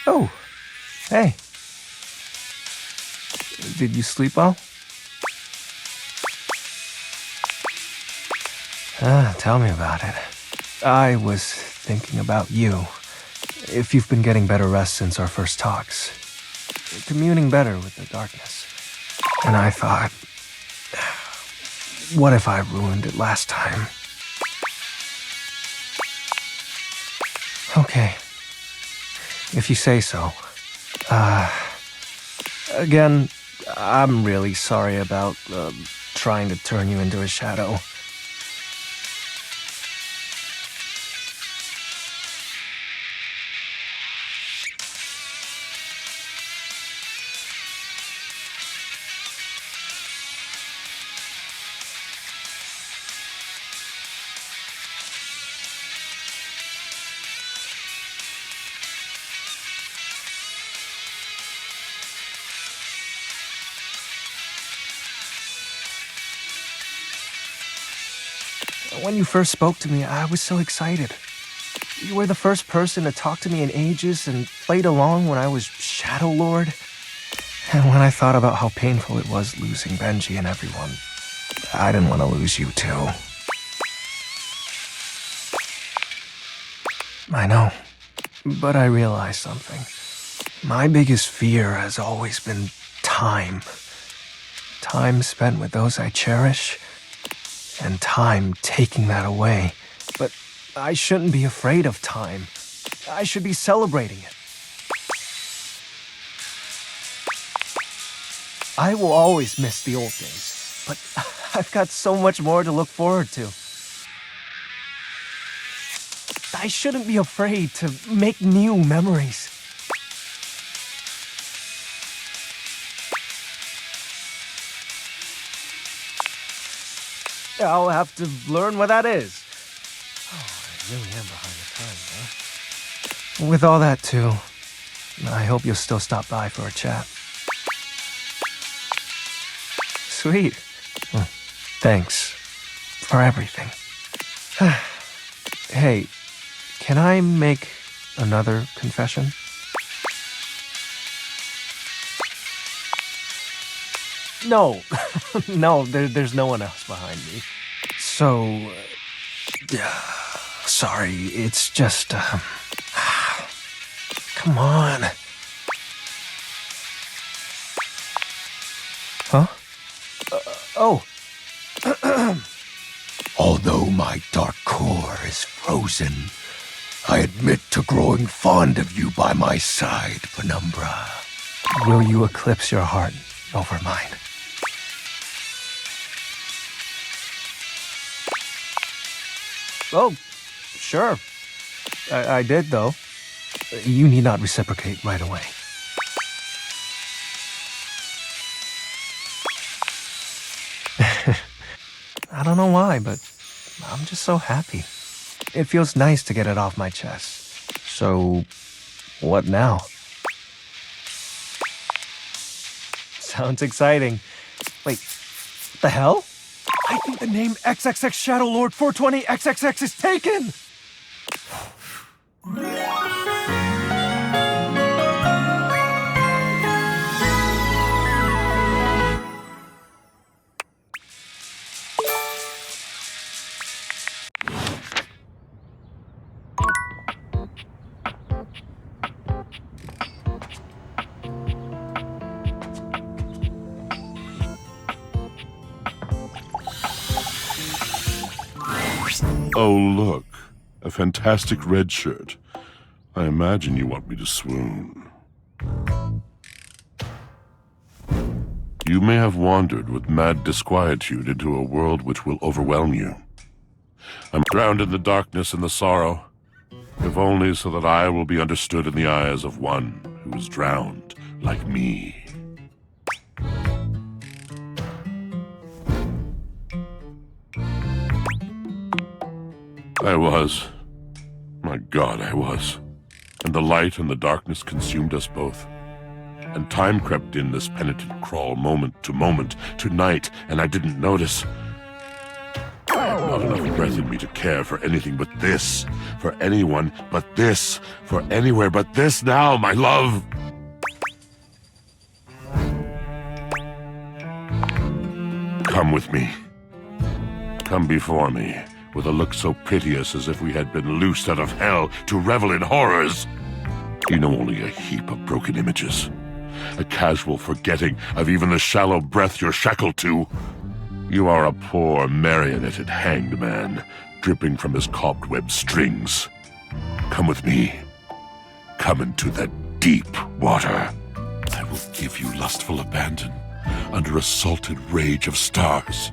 Oh, hey. Did you sleep well? Tell me about it. I was thinking about you. If you've been getting better rest since our first talks. Communing better with the darkness. And I thought, what if I ruined it last time? Okay. If you say so. Again, I'm really sorry about trying to turn you into a shadow. When you first spoke to me, I was so excited. You were the first person to talk to me in ages and played along when I was Shadow Lord. And when I thought about how painful it was losing Benji and everyone, I didn't want to lose you too. I know, but I realized something. My biggest fear has always been time. Time spent with those I cherish. And time taking that away. But I shouldn't be afraid of time. I should be celebrating it. I will always miss the old days, but I've got so much more to look forward to. I shouldn't be afraid to make new memories. I'll have to learn what that is. Oh, I really am behind the times, huh? With all that, too, I hope you'll still stop by for a chat. Sweet. Well, thanks for everything. Hey, can I make another confession? No, no, there's no one else behind me. So, sorry, it's just, come on. Huh? Oh. Although my dark core is frozen, I admit to growing fond of you by my side, Penumbra. Will you eclipse your heart over mine? Oh, sure. I did, though. You need not reciprocate right away. I don't know why, but I'm just so happy. It feels nice to get it off my chest. So, what now? Sounds exciting. Wait, what the hell? I think the name XXX Shadow Lord 420 XXX is taken! Oh, look. A fantastic red shirt. I imagine you want me to swoon. You may have wandered with mad disquietude into a world which will overwhelm you. I'm drowned in the darkness and the sorrow, if only so that I will be understood in the eyes of one who is drowned like me. I was. My God, I was. And the light and the darkness consumed us both. And time crept in this penitent crawl moment, to night, and I didn't notice. I had not enough breath in me to care for anything but this, for anyone but this, for anywhere but this now, my love. Come with me. Come before me, with a look so piteous as if we had been loosed out of hell to revel in horrors. You know only a heap of broken images, a casual forgetting of even the shallow breath you're shackled to. You are a poor marionetted hanged man, dripping from his cobweb strings. Come with me. Come into the deep water. I will give you lustful abandon under a salted rage of stars.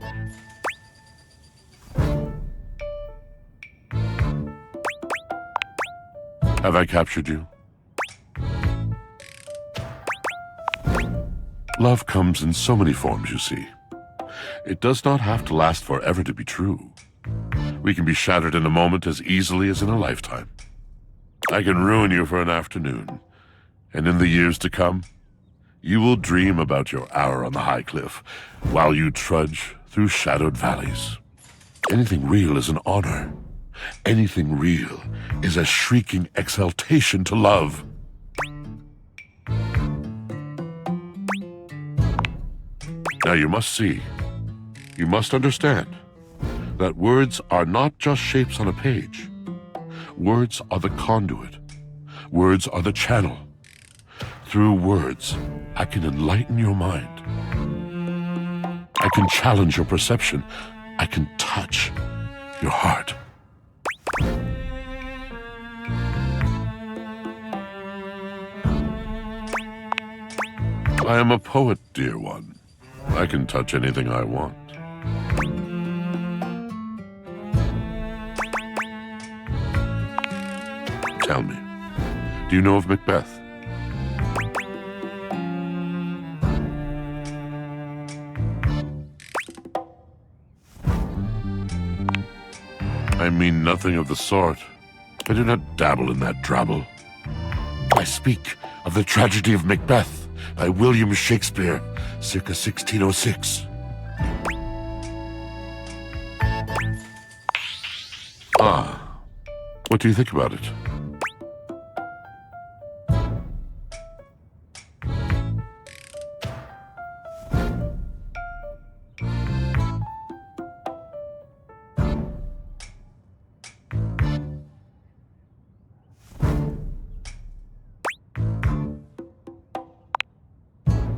Have I captured you? Love comes in so many forms, you see. It does not have to last forever to be true. We can be shattered in a moment as easily as in a lifetime. I can ruin you for an afternoon, and in the years to come, you will dream about your hour on the high cliff while you trudge through shadowed valleys. Anything real is an honor. Anything real is a shrieking exaltation to love. Now you must see, you must understand, that words are not just shapes on a page. Words are the conduit. Words are the channel. Through words, I can enlighten your mind. I can challenge your perception. I can touch your heart. I am a poet, dear one. I can touch anything I want. Tell me, do you know of Macbeth? I mean nothing of the sort. I do not dabble in that drabble. I speak of the tragedy of Macbeth by William Shakespeare, circa 1606. Ah, what do you think about it?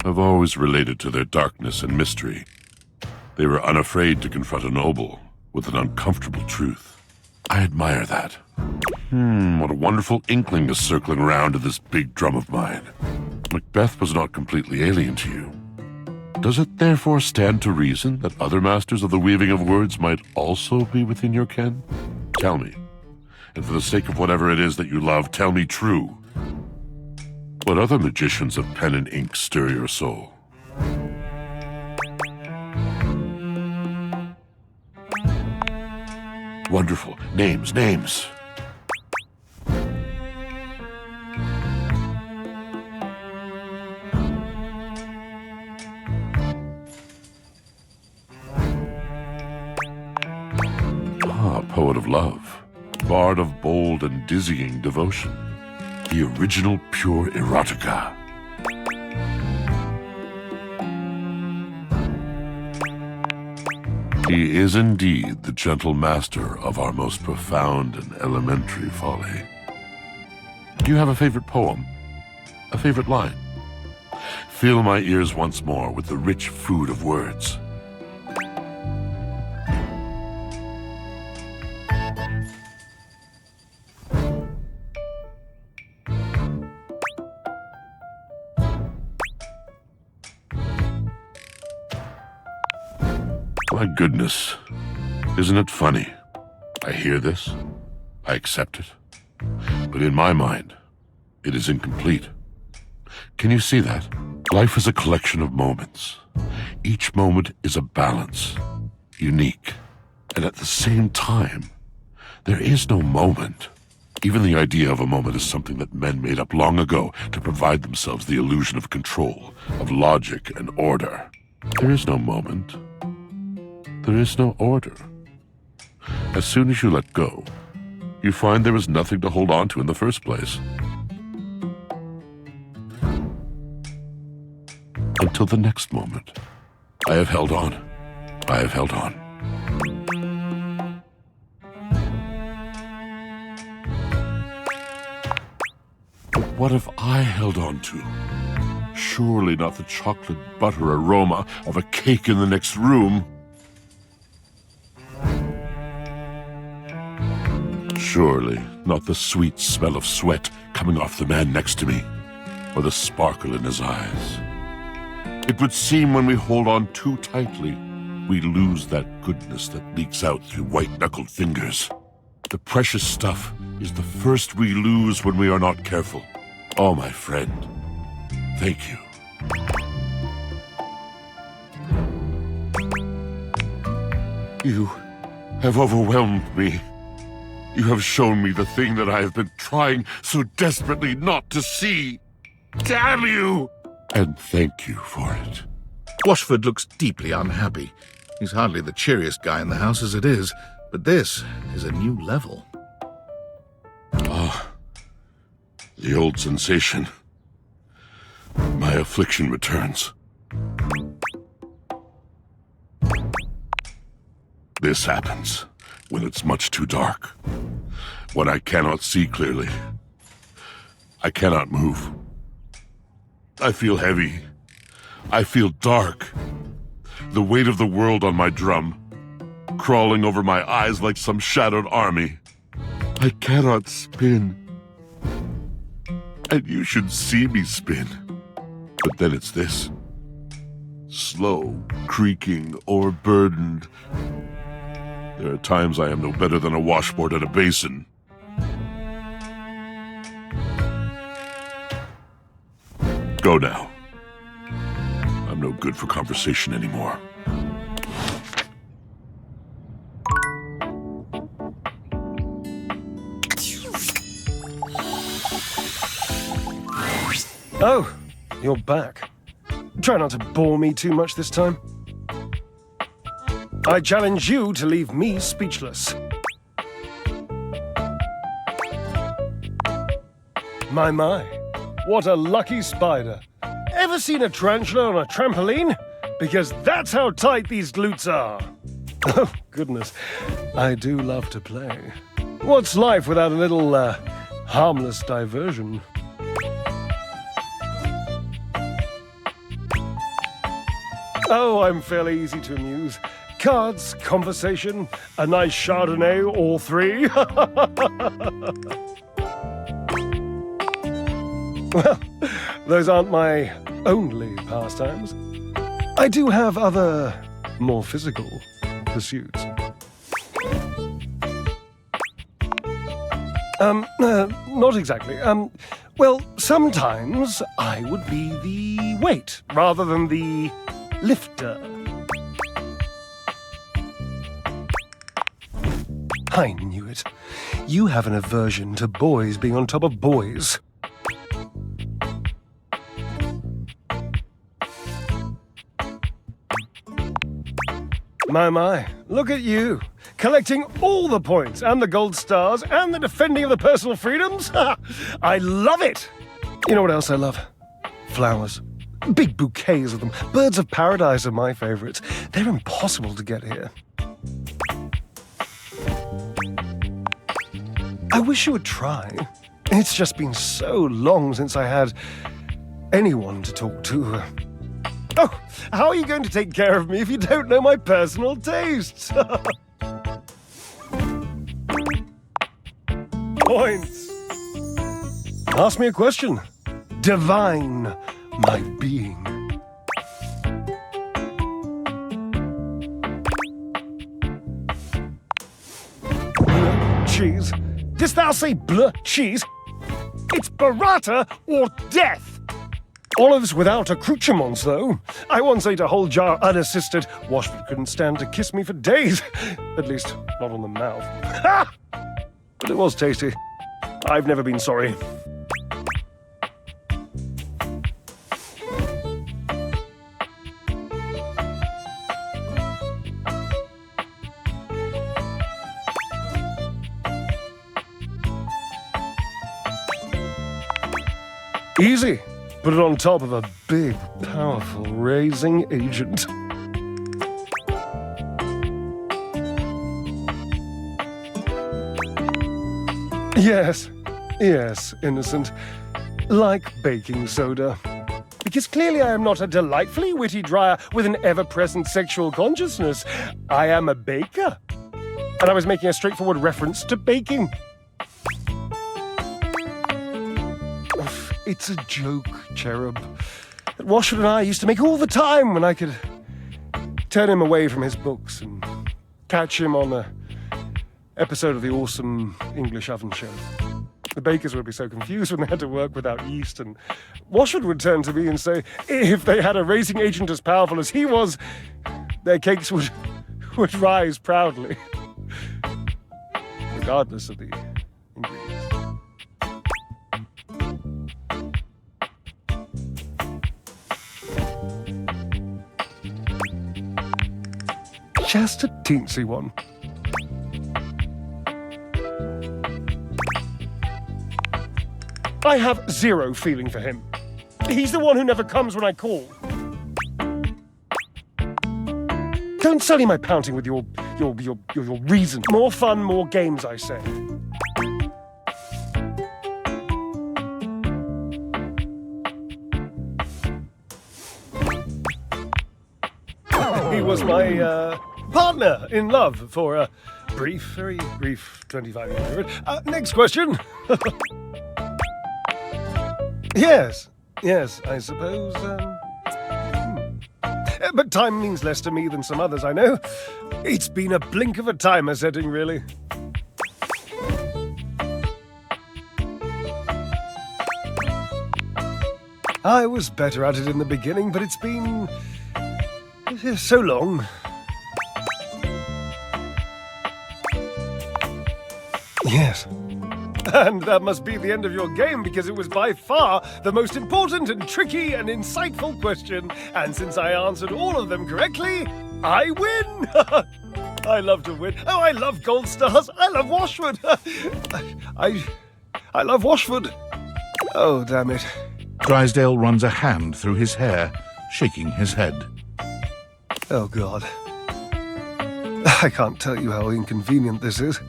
I've always related to their darkness and mystery. They were unafraid to confront a noble with an uncomfortable truth. I admire that. What a wonderful inkling is circling around in this big drum of mine. Macbeth was not completely alien to you. Does it therefore stand to reason that other masters of the weaving of words might also be within your ken? Tell me, and for the sake of whatever it is that you love, tell me true. What other magicians of pen and ink stir your soul? Wonderful. Names, names. Poet of love, bard of bold and dizzying devotion, the original pure erotica. He is indeed the gentle master of our most profound and elementary folly. Do you have a favorite poem? A favorite line? Fill my ears once more with the rich food of words. My goodness, isn't it funny? I hear this, I accept it, but in my mind, it is incomplete. Can you see that? Life is a collection of moments. Each moment is a balance, unique, and at the same time, There is no moment. Even the idea of a moment is something that men made up long ago to provide themselves the illusion of control, of logic and order. There is no moment. There is no order. As soon as you let go, you find there is nothing to hold on to in the first place. Until the next moment. I have held on. I have held on. But what have I held on to? Surely not the chocolate butter aroma of a cake in the next room. Surely not the sweet smell of sweat coming off the man next to me, or the sparkle in his eyes. It would seem when we hold on too tightly, we lose that goodness that leaks out through white-knuckled fingers. The precious stuff is the first we lose when we are not careful. Oh, my friend, thank you. You have overwhelmed me. You have shown me the thing that I have been trying so desperately not to see. Damn you! And thank you for it. Washford looks deeply unhappy. He's hardly the cheeriest guy in the house as it is, but this is a new level. Ah, the old sensation. My affliction returns. This happens when it's much too dark, when I cannot see clearly. I cannot move. I feel heavy. I feel dark. The weight of the world on my drum, crawling over my eyes like some shadowed army. I cannot spin. And you should see me spin. But then it's this. Slow, creaking, overburdened. There are times I am no better than a washboard at a basin. Go now. I'm no good for conversation anymore. Oh, you're back. Try not to bore me too much this time. I challenge you to leave me speechless. My, what a lucky spider. Ever seen a tarantula on a trampoline? Because that's how tight these glutes are. Oh, goodness. I do love to play. What's life without a little, harmless diversion? Oh, I'm fairly easy to amuse. Cards, conversation, a nice Chardonnay, all three. Well, those aren't my only pastimes. I do have other, more physical pursuits. Not exactly. Well, sometimes I would be the weight rather than the lifter. I knew it. You have an aversion to boys being on top of boys. My, look at you, collecting all the points and the gold stars and the defending of the personal freedoms. I love it! You know what else I love? Flowers. Big bouquets of them. Birds of paradise are my favorites. They're impossible to get here. I wish you would try. It's just been so long since I had anyone to talk to. Oh, how are you going to take care of me if you don't know my personal tastes? Points. Ask me a question. Divine my being. Bleu cheese. Didst thou say bleu cheese? It's burrata or death. Olives without accoutrements, though. I once ate a whole jar unassisted. Washford couldn't stand to kiss me for days. At least, not on the mouth. Ha! but it was tasty. I've never been sorry. Easy. Put it on top of a big, powerful raising agent. Yes, innocent. Like baking soda. Because clearly I am not a delightfully witty dryer with an ever-present sexual consciousness. I am a baker. And I was making a straightforward reference to baking. It's a joke, Cherub. That Washford and I used to make all the time when I could turn him away from his books and catch him on a episode of the awesome English oven show. The bakers would be so confused when they had to work without yeast, and Washford would turn to me and say, if they had a raising agent as powerful as he was, their cakes would rise proudly, regardless of the ingredients. Just a teensy one. I have zero feeling for him. He's the one who never comes when I call. Don't sully my pouting with your reason. More fun, more games, I say. He was my partner in love for a very brief 25-year period. Next question. Yes, I suppose. But time means less to me than some others I know. It's been a blink of a timer setting, really. I was better at it in the beginning, but it's been so long. Yes. And that must be the end of your game, because it was by far the most important and tricky and insightful question. And since I answered all of them correctly, I win! I love to win. Oh, I love gold stars. I love Washford. I love Washford. Oh, damn it. Drysdale runs a hand through his hair, shaking his head. Oh, God. I can't tell you how inconvenient this is.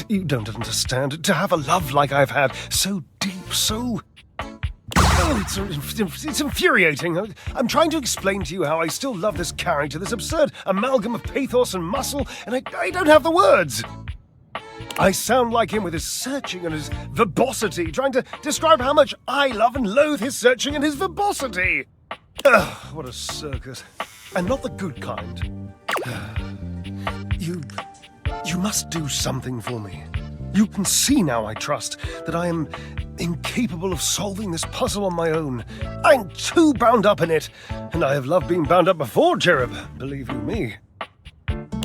You don't understand. To have a love like I've had, so deep, so... Oh, it's infuriating. I'm trying to explain to you how I still love this character, this absurd amalgam of pathos and muscle, and I don't have the words. I sound like him with his searching and his verbosity, trying to describe how much I love and loathe his searching and his verbosity. Ugh, what a circus. And not the good kind. You must do something for me. You can see now, I trust, that I am incapable of solving this puzzle on my own. I'm too bound up in it, and I have loved being bound up before, Cherub, believe you me.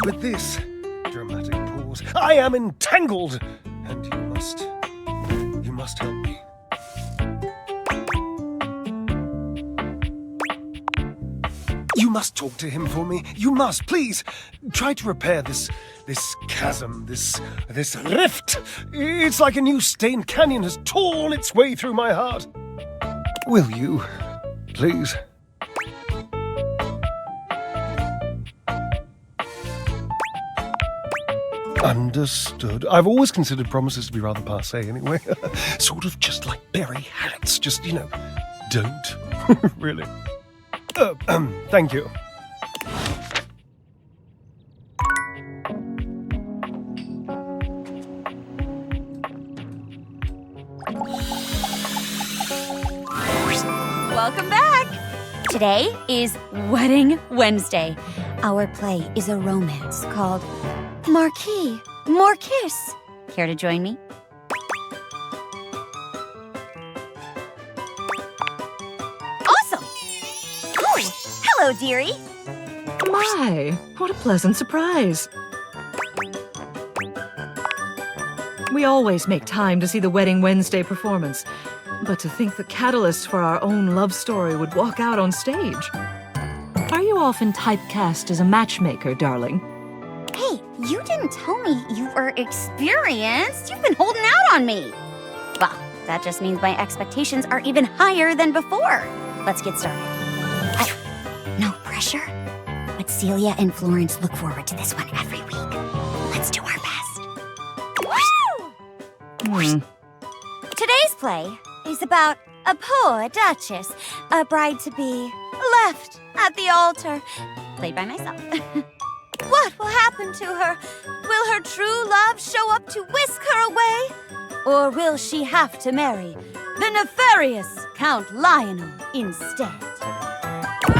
With this dramatic pause, I am entangled, and you must help me. You must talk to him for me. You must, please. Try to repair this chasm, this rift. It's like a new stained canyon has torn its way through my heart. Will you, please? Understood. I've always considered promises to be rather passé anyway. Sort of just like berry habits. Just, don't. Really. Thank you. Welcome back! Today is Wedding Wednesday. Our play is a romance called Marquis, More Kiss. Care to join me? Hello, dearie. My, what a pleasant surprise. We always make time to see the Wedding Wednesday performance, but to think the catalyst for our own love story would walk out on stage. Are you often typecast as a matchmaker, darling? Hey, you didn't tell me you were experienced. You've been holding out on me. Well, that just means my expectations are even higher than before. Let's get started. No pressure, but Celia and Florence look forward to this one every week. Let's do our best. Woo! Today's play is about a poor duchess, a bride-to-be, left at the altar, played by myself. What will happen to her? Will her true love show up to whisk her away? Or will she have to marry the nefarious Count Lionel instead? Boo!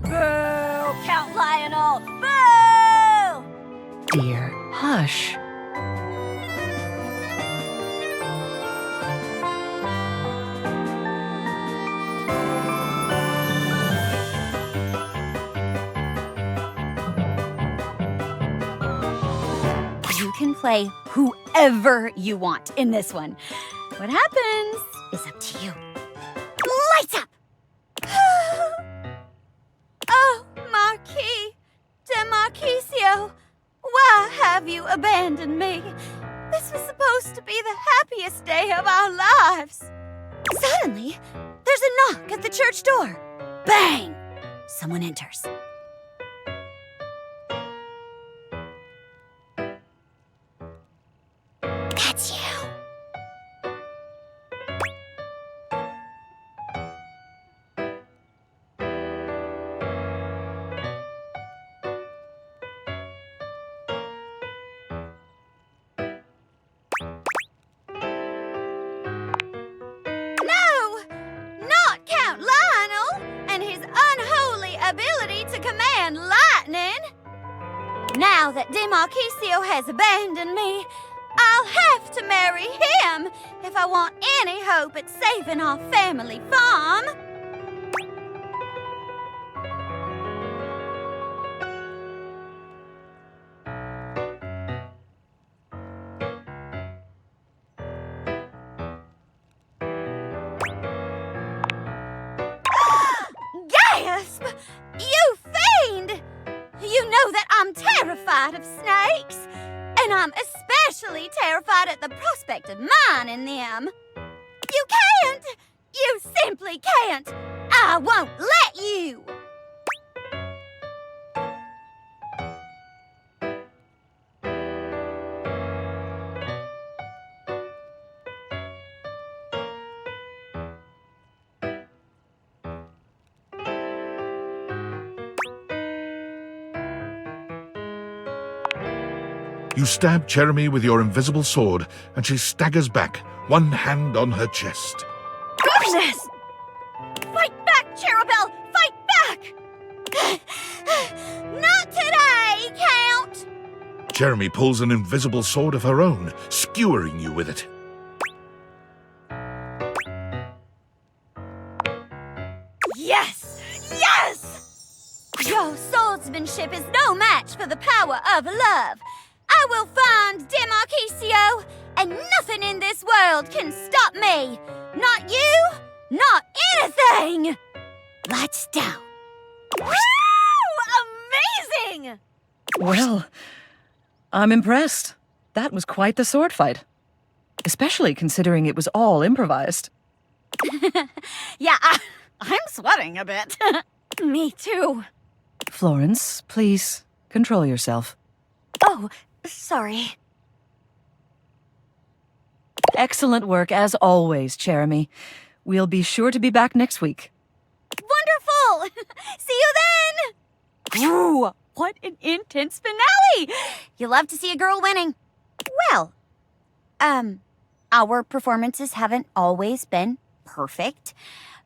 Boo! Count Lionel! Boo! Dear, hush. You can play whoever you want in this one. What happens is up to you. Lights up! Oh, Marquis de Marquisio, why have you abandoned me? This was supposed to be the happiest day of our lives. Suddenly, there's a knock at the church door. Bang! Someone enters. That's you. No! Not Count Lionel and his unholy ability to command lightning. Now that De Marquisio has abandoned me, I'll have to marry him if I want any hope at saving our family farm. Gasp! You fiend! You know that I'm terrified of snakes. And I'm especially terrified at the prospect of mining them. You can't! You simply can't! I won't let you! You stab Chairemi with your invisible sword, and she staggers back, one hand on her chest. Goodness! Fight back, Cherubel! Fight back! Not today, Count! Chairemi pulls an invisible sword of her own, skewering you with it. Yes! Yes! Your swordsmanship is no match for the power of love. I will find De Marquisio, and nothing in this world can stop me. Not you, not anything. Lights down. Woo! Amazing! Well, I'm impressed. That was quite the sword fight. Especially considering it was all improvised. Yeah, I'm sweating a bit. Me too. Florence, please, control yourself. Oh, sorry. Excellent work as always, Chairemi. We'll be sure to be back next week. Wonderful! See you then! Ooh, what an intense finale! You love to see a girl winning. Well, our performances haven't always been perfect,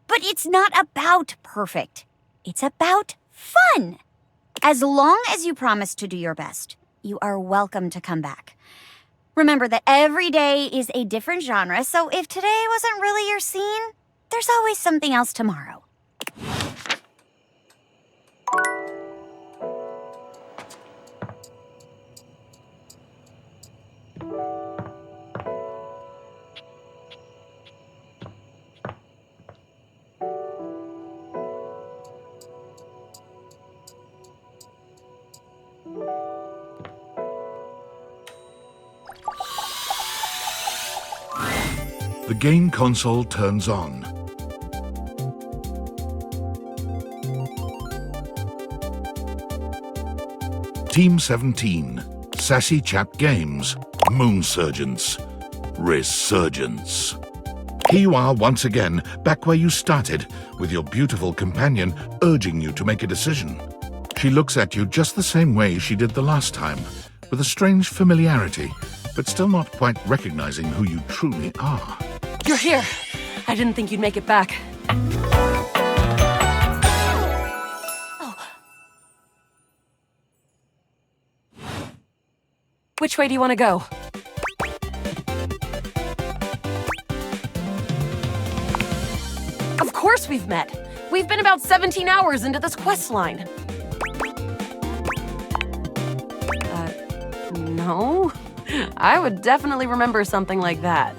but it's not about perfect. It's about fun. As long as you promise to do your best, you are welcome to come back. Remember that every day is a different genre, so if today wasn't really your scene, there's always something else tomorrow. game console turns on. Team 17, Sassy Chat Games, Moon Surgeons, Resurgence. Here you are once again, back where you started, with your beautiful companion urging you to make a decision. She looks at you just the same way she did the last time, with a strange familiarity, but still not quite recognizing who you truly are. You're here! I didn't think you'd make it back. Which way do you want to go? Of course we've met! We've been about 17 hours into this quest line. No? I would definitely remember something like that.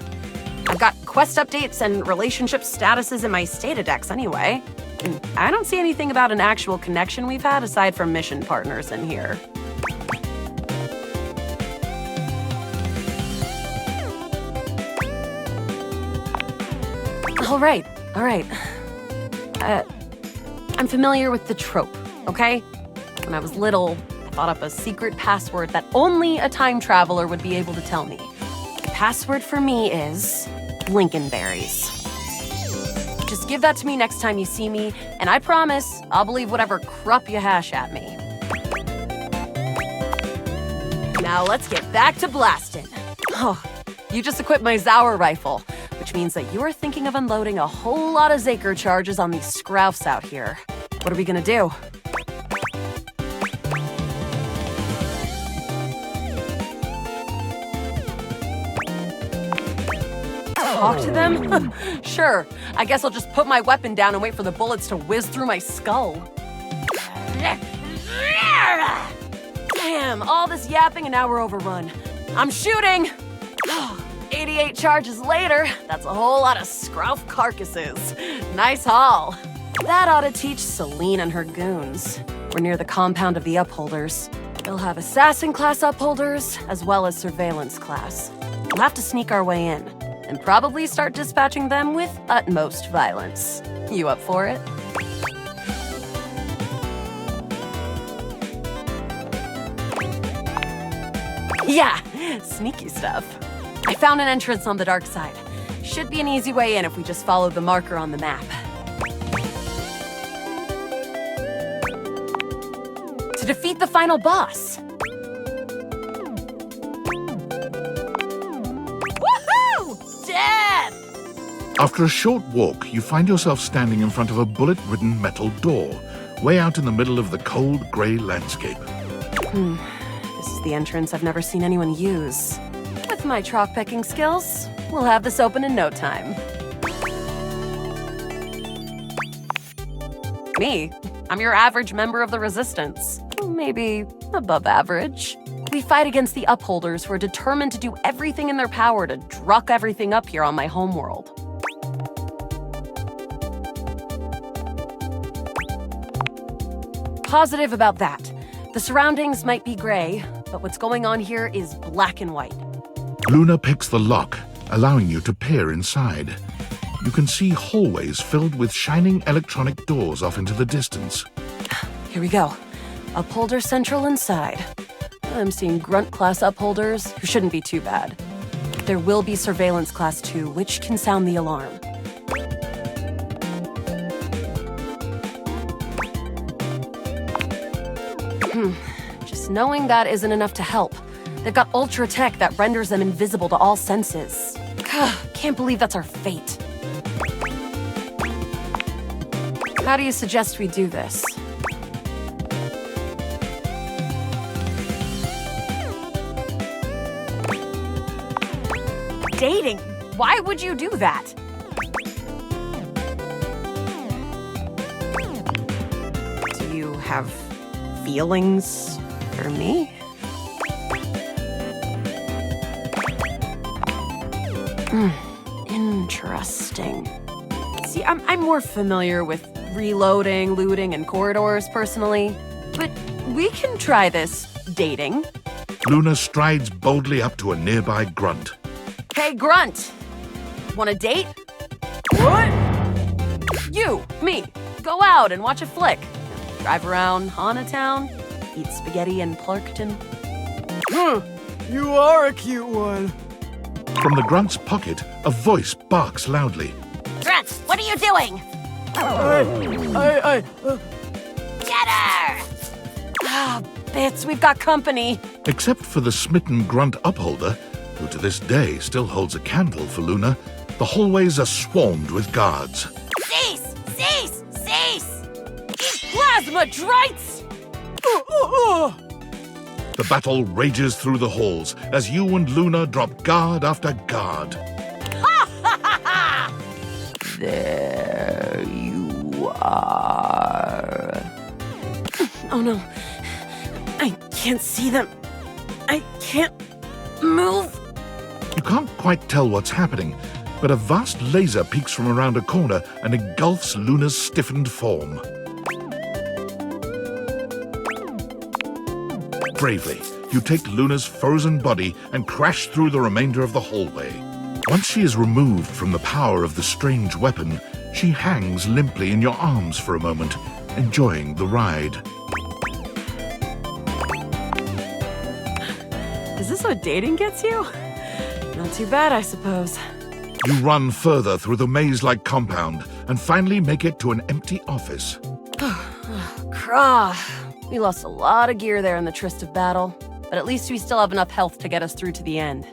I've got quest updates and relationship statuses in my Statadex anyway. And I don't see anything about an actual connection we've had aside from mission partners in here. All right. I'm familiar with the trope, okay? When I was little, I thought up a secret password that only a time traveler would be able to tell me. The password for me is Lincolnberries. Just give that to me next time you see me, and I promise I'll believe whatever crap you hash at me. Now let's get back to blasting. Oh, you just equipped my Zauer rifle, which means that you're thinking of unloading a whole lot of Zaker charges on these scroufs out here. What are we gonna do? Talk to them? Sure, I guess I'll just put my weapon down and wait for the bullets to whiz through my skull. Damn, all this yapping and now we're overrun. I'm shooting! 88 charges later, that's a whole lot of scrouf carcasses. Nice haul. That ought to teach Celine and her goons. We're near the compound of the Upholders. They'll have assassin class Upholders, as well as surveillance class. We'll have to sneak our way in, and probably start dispatching them with utmost violence. You up for it? Yeah, sneaky stuff. I found an entrance on the dark side. Should be an easy way in if we just follow the marker on the map. To defeat the final boss. Woohoo! Death! After a short walk, you find yourself standing in front of a bullet-ridden metal door, way out in the middle of the cold, grey landscape. This is the entrance I've never seen anyone use. With my chalk-picking skills, we'll have this open in no time. Me? I'm your average member of the Resistance. Maybe above average. We fight against the Upholders who are determined to do everything in their power to druck everything up here on my homeworld. Positive about that. The surroundings might be gray, but what's going on here is black and white. Luna picks the lock, allowing you to peer inside. You can see hallways filled with shining electronic doors off into the distance. Here we go. Upholder Central inside. I'm seeing Grunt class Upholders, who shouldn't be too bad. There will be Surveillance class 2, which can sound the alarm. Just knowing that isn't enough to help. They've got ultra tech that renders them invisible to all senses. Can't believe that's our fate. How do you suggest we do this? Dating? Why would you do that? Do you have feelings for me? Interesting. See, I'm more familiar with reloading, looting, and corridors personally, but we can try this dating. Luna strides boldly up to a nearby grunt. Hey, Grunt! Want a date? What? You, me, go out and watch a flick. Drive around Town, eat spaghetti in Clarkton. You are a cute one. From the grunt's pocket, a voice barks loudly. Grunt, what are you doing? Get her! Ah, bits, we've got company. Except for the smitten grunt upholder, who to this day still holds a candle for Luna, the hallways are swarmed with guards. Cease! Cease! Cease! Plasma Drites! The battle rages through the halls as you and Luna drop guard after guard. There you are. Oh no. I can't see them. I can't move. You can't quite tell what's happening, but a vast laser peeks from around a corner and engulfs Luna's stiffened form. Bravely, you take Luna's frozen body and crash through the remainder of the hallway. Once she is removed from the power of the strange weapon, she hangs limply in your arms for a moment, enjoying the ride. Is this what dating gets you? Not too bad, I suppose. You run further through the maze-like compound and finally make it to an empty office. Craw. We lost a lot of gear there in the tryst of battle, but at least we still have enough health to get us through to the end.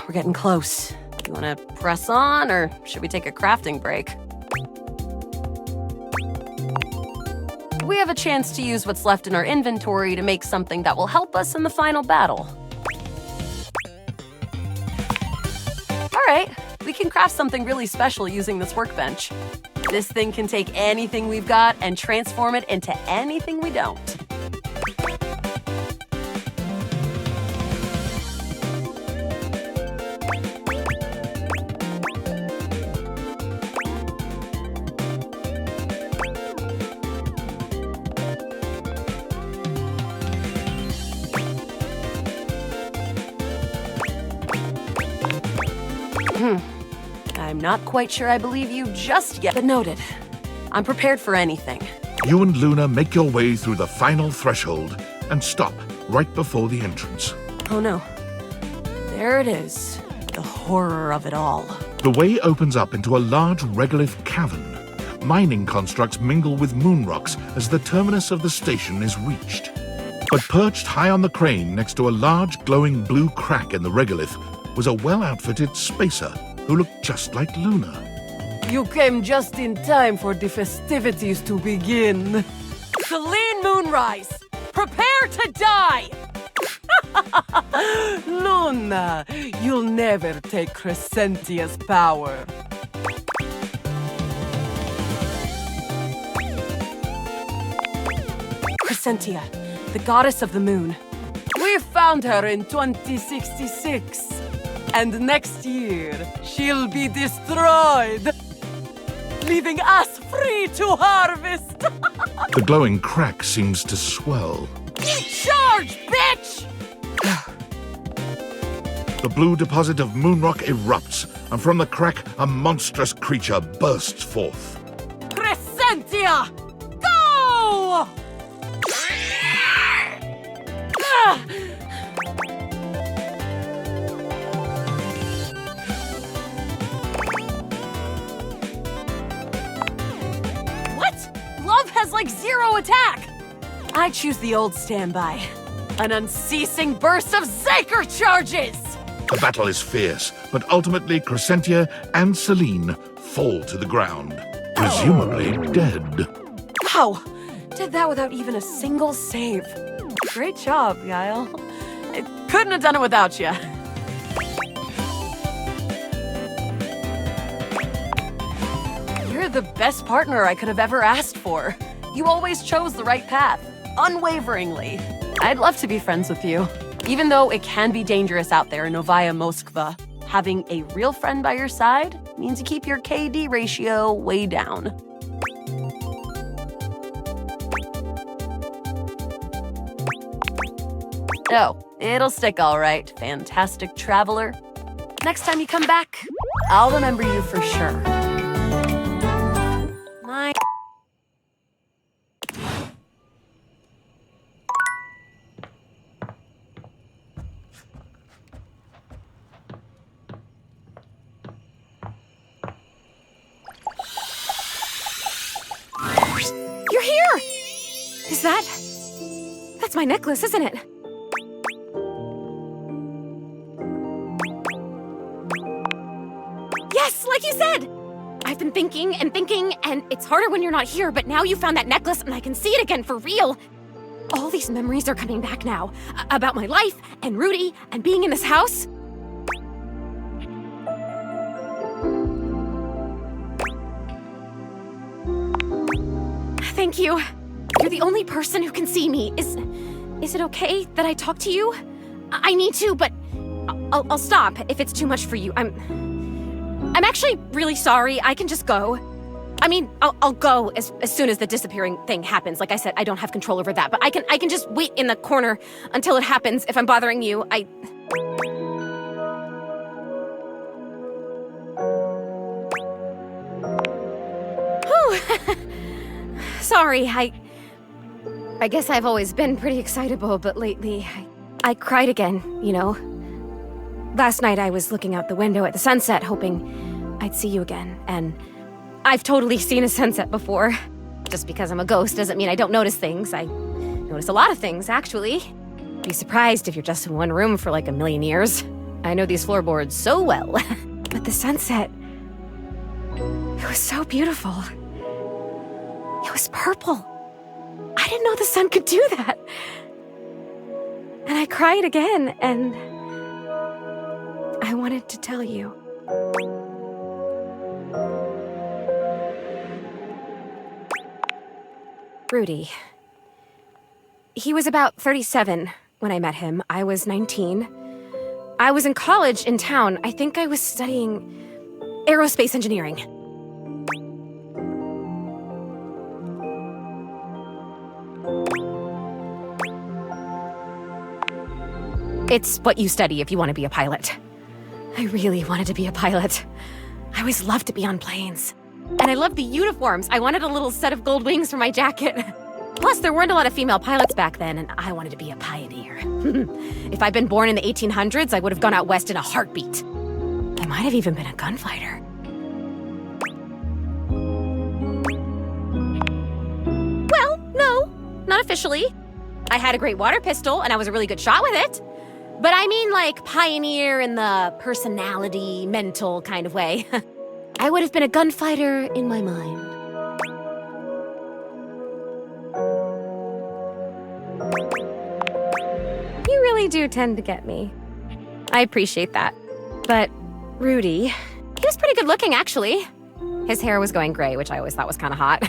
We're getting close. You want to press on, or should we take a crafting break? We have a chance to use what's left in our inventory to make something that will help us in the final battle. All right, we can craft something really special using this workbench. This thing can take anything we've got and transform it into anything we don't. I'm not quite sure I believe you just yet, but noted. I'm prepared for anything. You and Luna make your way through the final threshold and stop right before the entrance. Oh no. There it is. The horror of it all. The way opens up into a large regolith cavern. Mining constructs mingle with moon rocks as the terminus of the station is reached. But perched high on the crane next to a large glowing blue crack in the regolith was a well-outfitted spacer who looked just like Luna. You came just in time for the festivities to begin. Celine Moonrise, prepare to die! Luna, you'll never take Crescentia's power. Crescentia, the goddess of the moon. We found her in 2066. And next year, she'll be destroyed, leaving us free to harvest. The glowing crack seems to swell. Charge, bitch! The blue deposit of moonrock erupts, and from the crack, a monstrous creature bursts forth. Crescentia, go! Love has like zero attack! I choose the old standby. An unceasing burst of Zyker charges! The battle is fierce, but ultimately Crescentia and Celine fall to the ground, presumably dead. Wow! Did that without even a single save. Great job, Guile. I couldn't have done it without you. You're the best partner I could have ever asked for. You always chose the right path, unwaveringly. I'd love to be friends with you. Even though it can be dangerous out there in Novaya Moskva, having a real friend by your side means you keep your KD ratio way down. Oh, it'll stick all right, fantastic traveler. Next time you come back, I'll remember you for sure. My... You're here! Is that... That's my necklace, isn't it? Yes, like you said! I've been thinking, and it's harder when you're not here, but now you found that necklace and I can see it again for real. All these memories are coming back now. About my life, and Rudy, and being in this house. Thank you. You're the only person who can see me. Is it okay that I talk to you? I need to, but I'll stop if it's too much for you. I'm actually really sorry. I can just go. I mean, I'll go as soon as the disappearing thing happens. Like I said, I don't have control over that, but I can just wait in the corner until it happens if I'm bothering you. Whew. Sorry, I guess I've always been pretty excitable, but lately I cried again, you know. Last night I was looking out the window at the sunset, hoping I'd see you again, and I've totally seen a sunset before. Just because I'm a ghost doesn't mean I don't notice things. I notice a lot of things, actually. Be surprised if you're just in one room for like a million years. I know these floorboards so well. But the sunset, it was so beautiful. It was purple. I didn't know the sun could do that. And I cried again, and I wanted to tell you. Rudy. He was about 37 when I met him. I was 19. I was in college in town. I think I was studying aerospace engineering. It's what you study if you want to be a pilot. I really wanted to be a pilot. I always loved to be on planes. And I loved the uniforms. I wanted a little set of gold wings for my jacket. Plus, there weren't a lot of female pilots back then, and I wanted to be a pioneer. If I'd been born in the 1800s, I would have gone out west in a heartbeat. I might have even been a gunfighter. Well, no, not officially. I had a great water pistol, and I was a really good shot with it. But I mean like pioneer in the personality, mental kind of way. I would have been a gunfighter in my mind. You really do tend to get me. I appreciate that. But Rudy, he was pretty good looking, actually. His hair was going gray, which I always thought was kind of hot.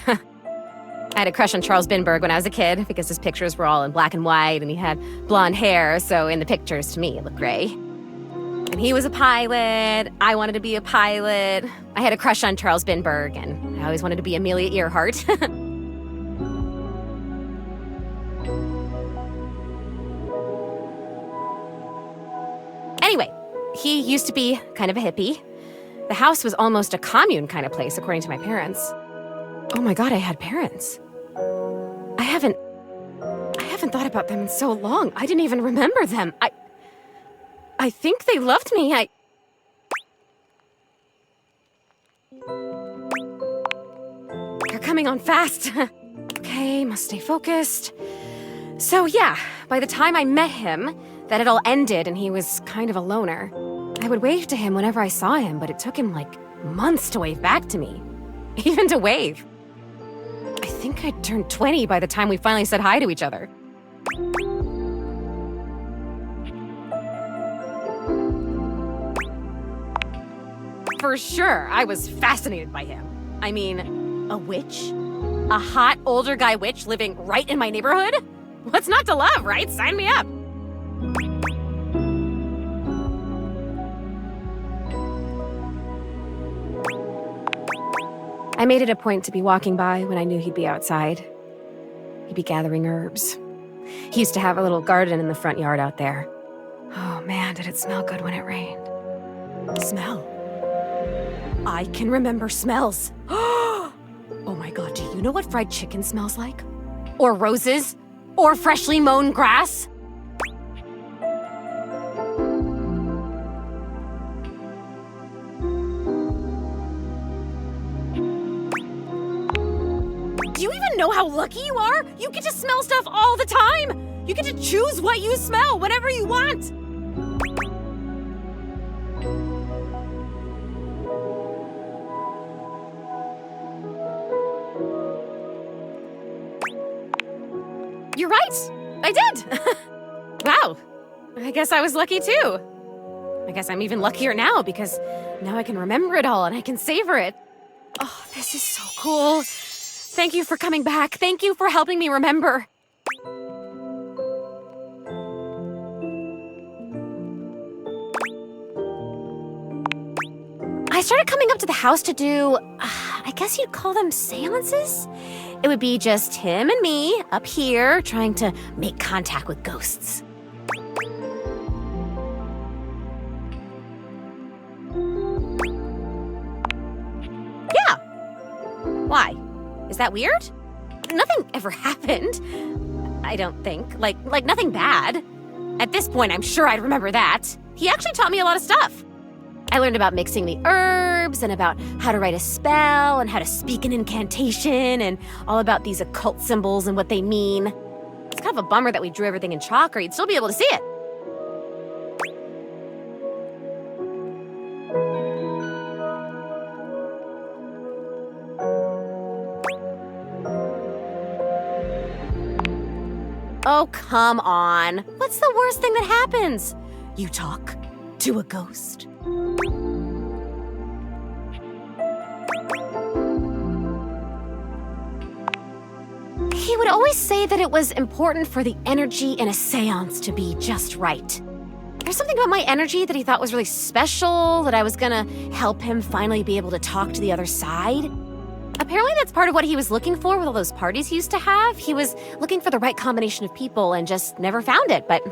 I had a crush on Charles Binberg when I was a kid because his pictures were all in black and white and he had blonde hair, so in the pictures, to me, it looked gray. And he was a pilot. I wanted to be a pilot. I had a crush on Charles Binberg, and I always wanted to be Amelia Earhart. Anyway, he used to be kind of a hippie. The house was almost a commune kind of place, according to my parents. Oh my God, I had parents. I haven't thought about them in so long. I didn't even remember them. I think they loved me. They're coming on fast. Okay, must stay focused. So yeah, by the time I met him, that had all ended and he was kind of a loner. I would wave to him whenever I saw him, but it took him like months to wave back to me. Even to wave. I think I'd turned 20 by the time we finally said hi to each other. For sure, I was fascinated by him. I mean, a witch? A hot, older guy witch living right in my neighborhood? What's not to love, right? Sign me up. I made it a point to be walking by when I knew he'd be outside. He'd be gathering herbs. He used to have a little garden in the front yard out there. Oh man, did it smell good when it rained. Smell. I can remember smells. Oh my god, do you know what fried chicken smells like? Or roses? Or freshly mown grass? Do you even know how lucky you are? You get to smell stuff all the time! You get to choose what you smell whenever you want! You're right! I did! Wow. I guess I was lucky too. I guess I'm even luckier now because now I can remember it all and I can savor it. Oh, this is so cool. Thank you for coming back. Thank you for helping me remember. I started coming up to the house to do, I guess you'd call them seances? It would be just him and me up here trying to make contact with ghosts. Yeah. Why? Is that weird? Nothing ever happened. I don't think. Like nothing bad. At this point, I'm sure I'd remember that. He actually taught me a lot of stuff. I learned about mixing the herbs and about how to write a spell and how to speak an incantation and all about these occult symbols and what they mean. It's kind of a bummer that we drew everything in chalk or you'd still be able to see it. Oh, come on. What's the worst thing that happens? You talk to a ghost. He would always say that it was important for the energy in a seance to be just right. There's something about my energy that he thought was really special, that I was gonna help him finally be able to talk to the other side. Apparently that's part of what he was looking for with all those parties he used to have. He was looking for the right combination of people and just never found it, but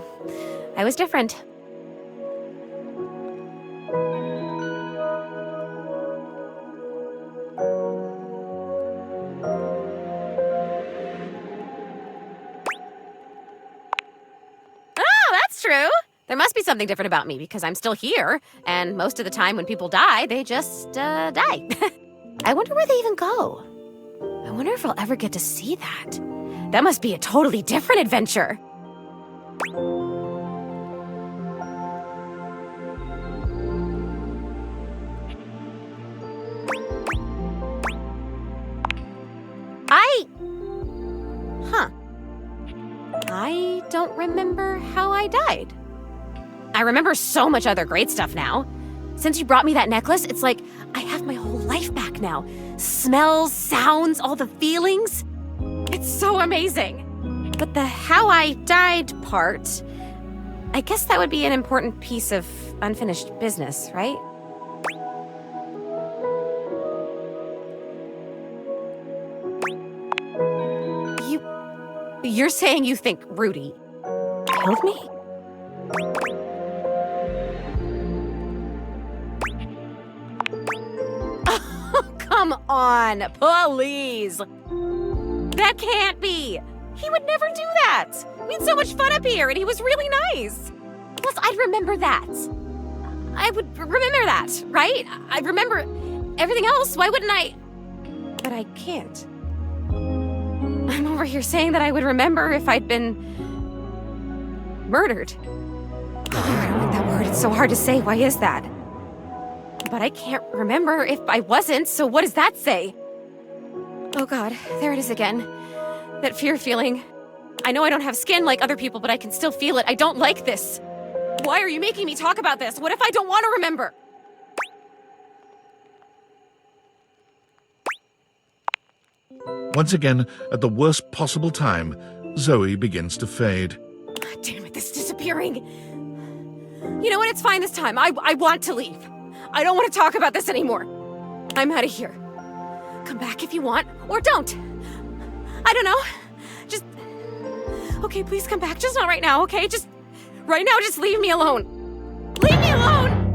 I was different. True. There must be something different about me because I'm still here, and most of the time when people die, they just die. I wonder where they even go. I wonder if I'll ever get to see that. That must be a totally different adventure. I don't remember how I died. I remember so much other great stuff now. Since you brought me that necklace, it's like I have my whole life back now. Smells, sounds, all the feelings. It's so amazing. But the how I died part, I guess that would be an important piece of unfinished business, right? You're saying you think Rudy killed me? Oh, come on, please. That can't be. He would never do that. We had so much fun up here, and he was really nice. Plus, I'd remember that. I would remember that, right? I'd remember everything else. Why wouldn't I? But I can't. I'm over here saying that I would remember if I'd been murdered. Oh, I don't like that word. It's so hard to say. Why is that? But I can't remember if I wasn't, so what does that say? Oh God, there it is again. That fear feeling. I know I don't have skin like other people, but I can still feel it. I don't like this. Why are you making me talk about this? What if I don't want to remember? Once again, at the worst possible time, Zoey begins to fade. God damn it, this is disappearing. You know what? It's fine this time. I want to leave. I don't want to talk about this anymore. I'm out of here. Come back if you want, or don't. I don't know. Just... Okay, please come back. Just not right now, okay? Just... Right now, just leave me alone. Leave me alone!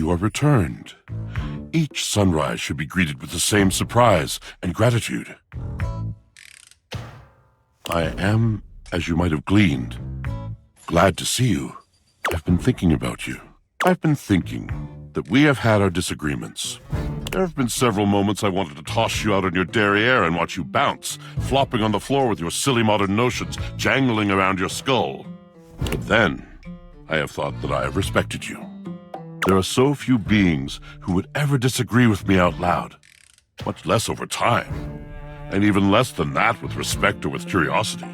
you are returned. Each sunrise should be greeted with the same surprise and gratitude. I am, as you might have gleaned, glad to see you. I've been thinking about you. I've been thinking that we have had our disagreements. There have been several moments I wanted to toss you out on your derriere and watch you bounce, flopping on the floor with your silly modern notions jangling around your skull. But then, I have thought that I have respected you. There are so few beings who would ever disagree with me out loud, much less over time, and even less than that with respect or with curiosity.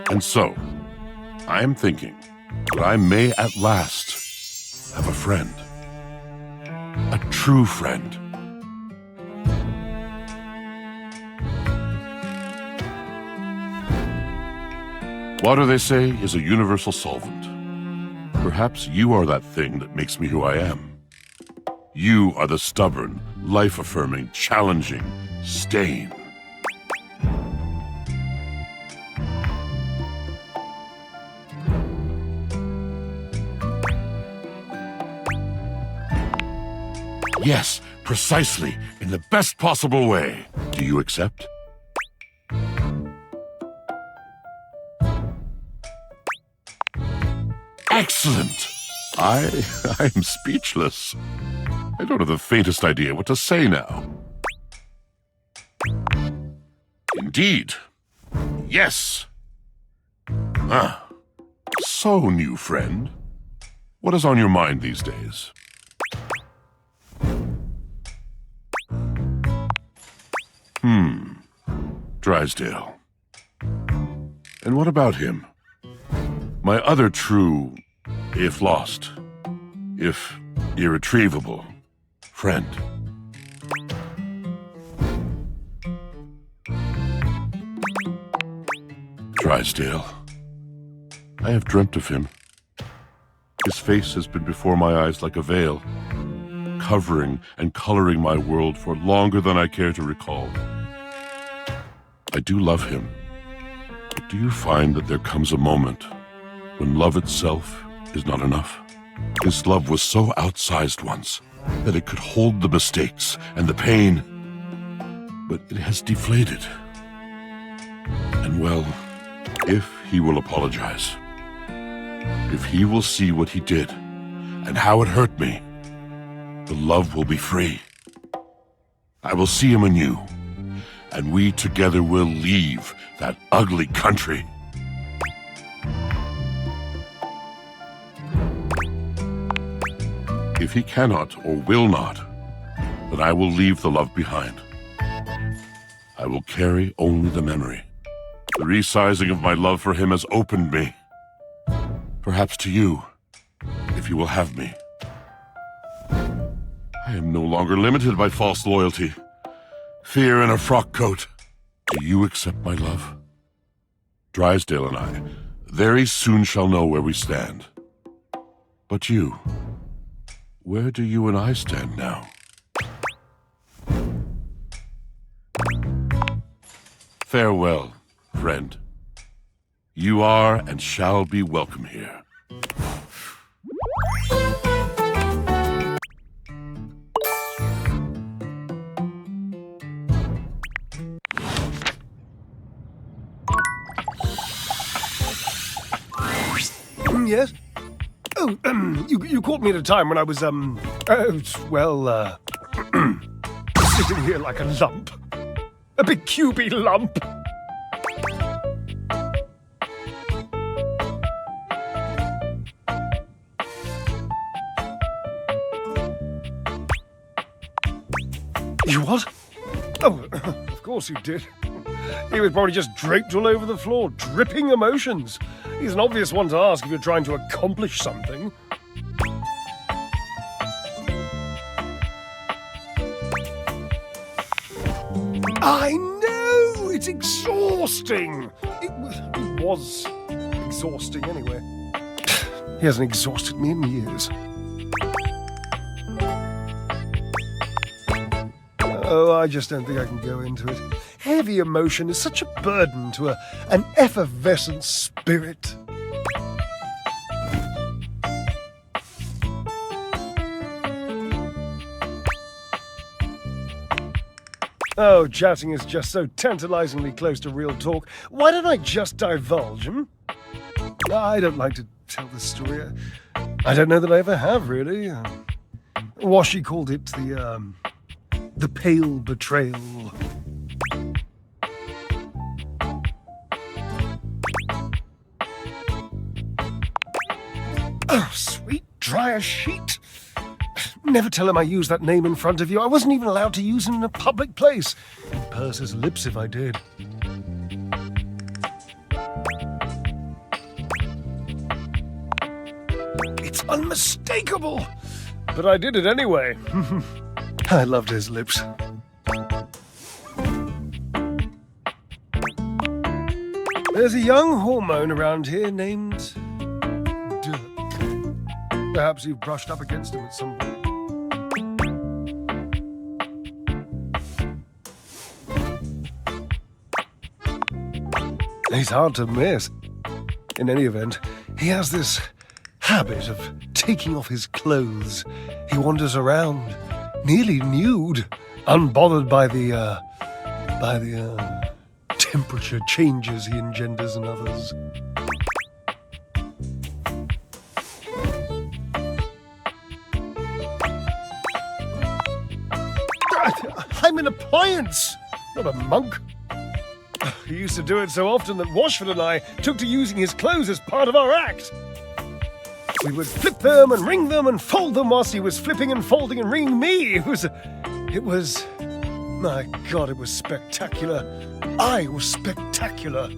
And so, I am thinking that I may at last have a friend. A true friend. Water, they say, is a universal solvent. Perhaps you are that thing that makes me who I am. You are the stubborn, life-affirming, challenging stain. Yes, precisely, in the best possible way. Do you accept? Excellent! I am speechless. I don't have the faintest idea what to say now. Indeed. Yes. Ah. So, new friend, what is on your mind these days? Drysdale. And what about him? My other true, if lost, if irretrievable, friend. Drysdale. I have dreamt of him. His face has been before my eyes like a veil, covering and coloring my world for longer than I care to recall. I do love him, but do you find that there comes a moment when love itself is not enough? His love was so outsized once that it could hold the mistakes and the pain, but it has deflated. And well, if he will apologize, if he will see what he did and how it hurt me, the love will be free. I will see him anew, and we together will leave that ugly country. If he cannot or will not, then I will leave the love behind. I will carry only the memory. The resizing of my love for him has opened me. Perhaps to you, if you will have me. I am no longer limited by false loyalty, fear in a frock coat. Do you accept my love? Drysdale and I very soon shall know where we stand. But you, where do you and I stand now? Farewell, friend. You are and shall be welcome here. Yes? Oh, you caught me at a time when I was, sitting here like a lump. A big cubey lump. You what? Oh, of course you did. He was probably just draped all over the floor, dripping emotions. He's an obvious one to ask if you're trying to accomplish something. I know! It's exhausting! It was exhausting anyway. He hasn't exhausted me in years. Oh, I just don't think I can go into it. heavy emotion is such a burden to an effervescent spirit. Oh, chatting is just so tantalizingly close to real talk. Why don't I just divulge, I don't like to tell this story. I don't know that I ever have, really. Washy called it the pale betrayal. Oh, sweet dry as sheet. Never tell him I used that name in front of you. I wasn't even allowed to use it in a public place. He'd purse his lips if I did. It's unmistakable. But I did it anyway. I loved his lips. There's a young hormone around here named Dirk. Perhaps you've brushed up against him at some point. He's hard to miss. In any event, he has this habit of taking off his clothes. He wanders around, nearly nude, unbothered by the temperature changes he engenders in others. I'm an appliance, not a monk. He used to do it so often that Washford and I took to using his clothes as part of our act. We would flip them and wring them and fold them whilst he was flipping and folding and wringing me. It was, my God, it was spectacular. I was spectacular.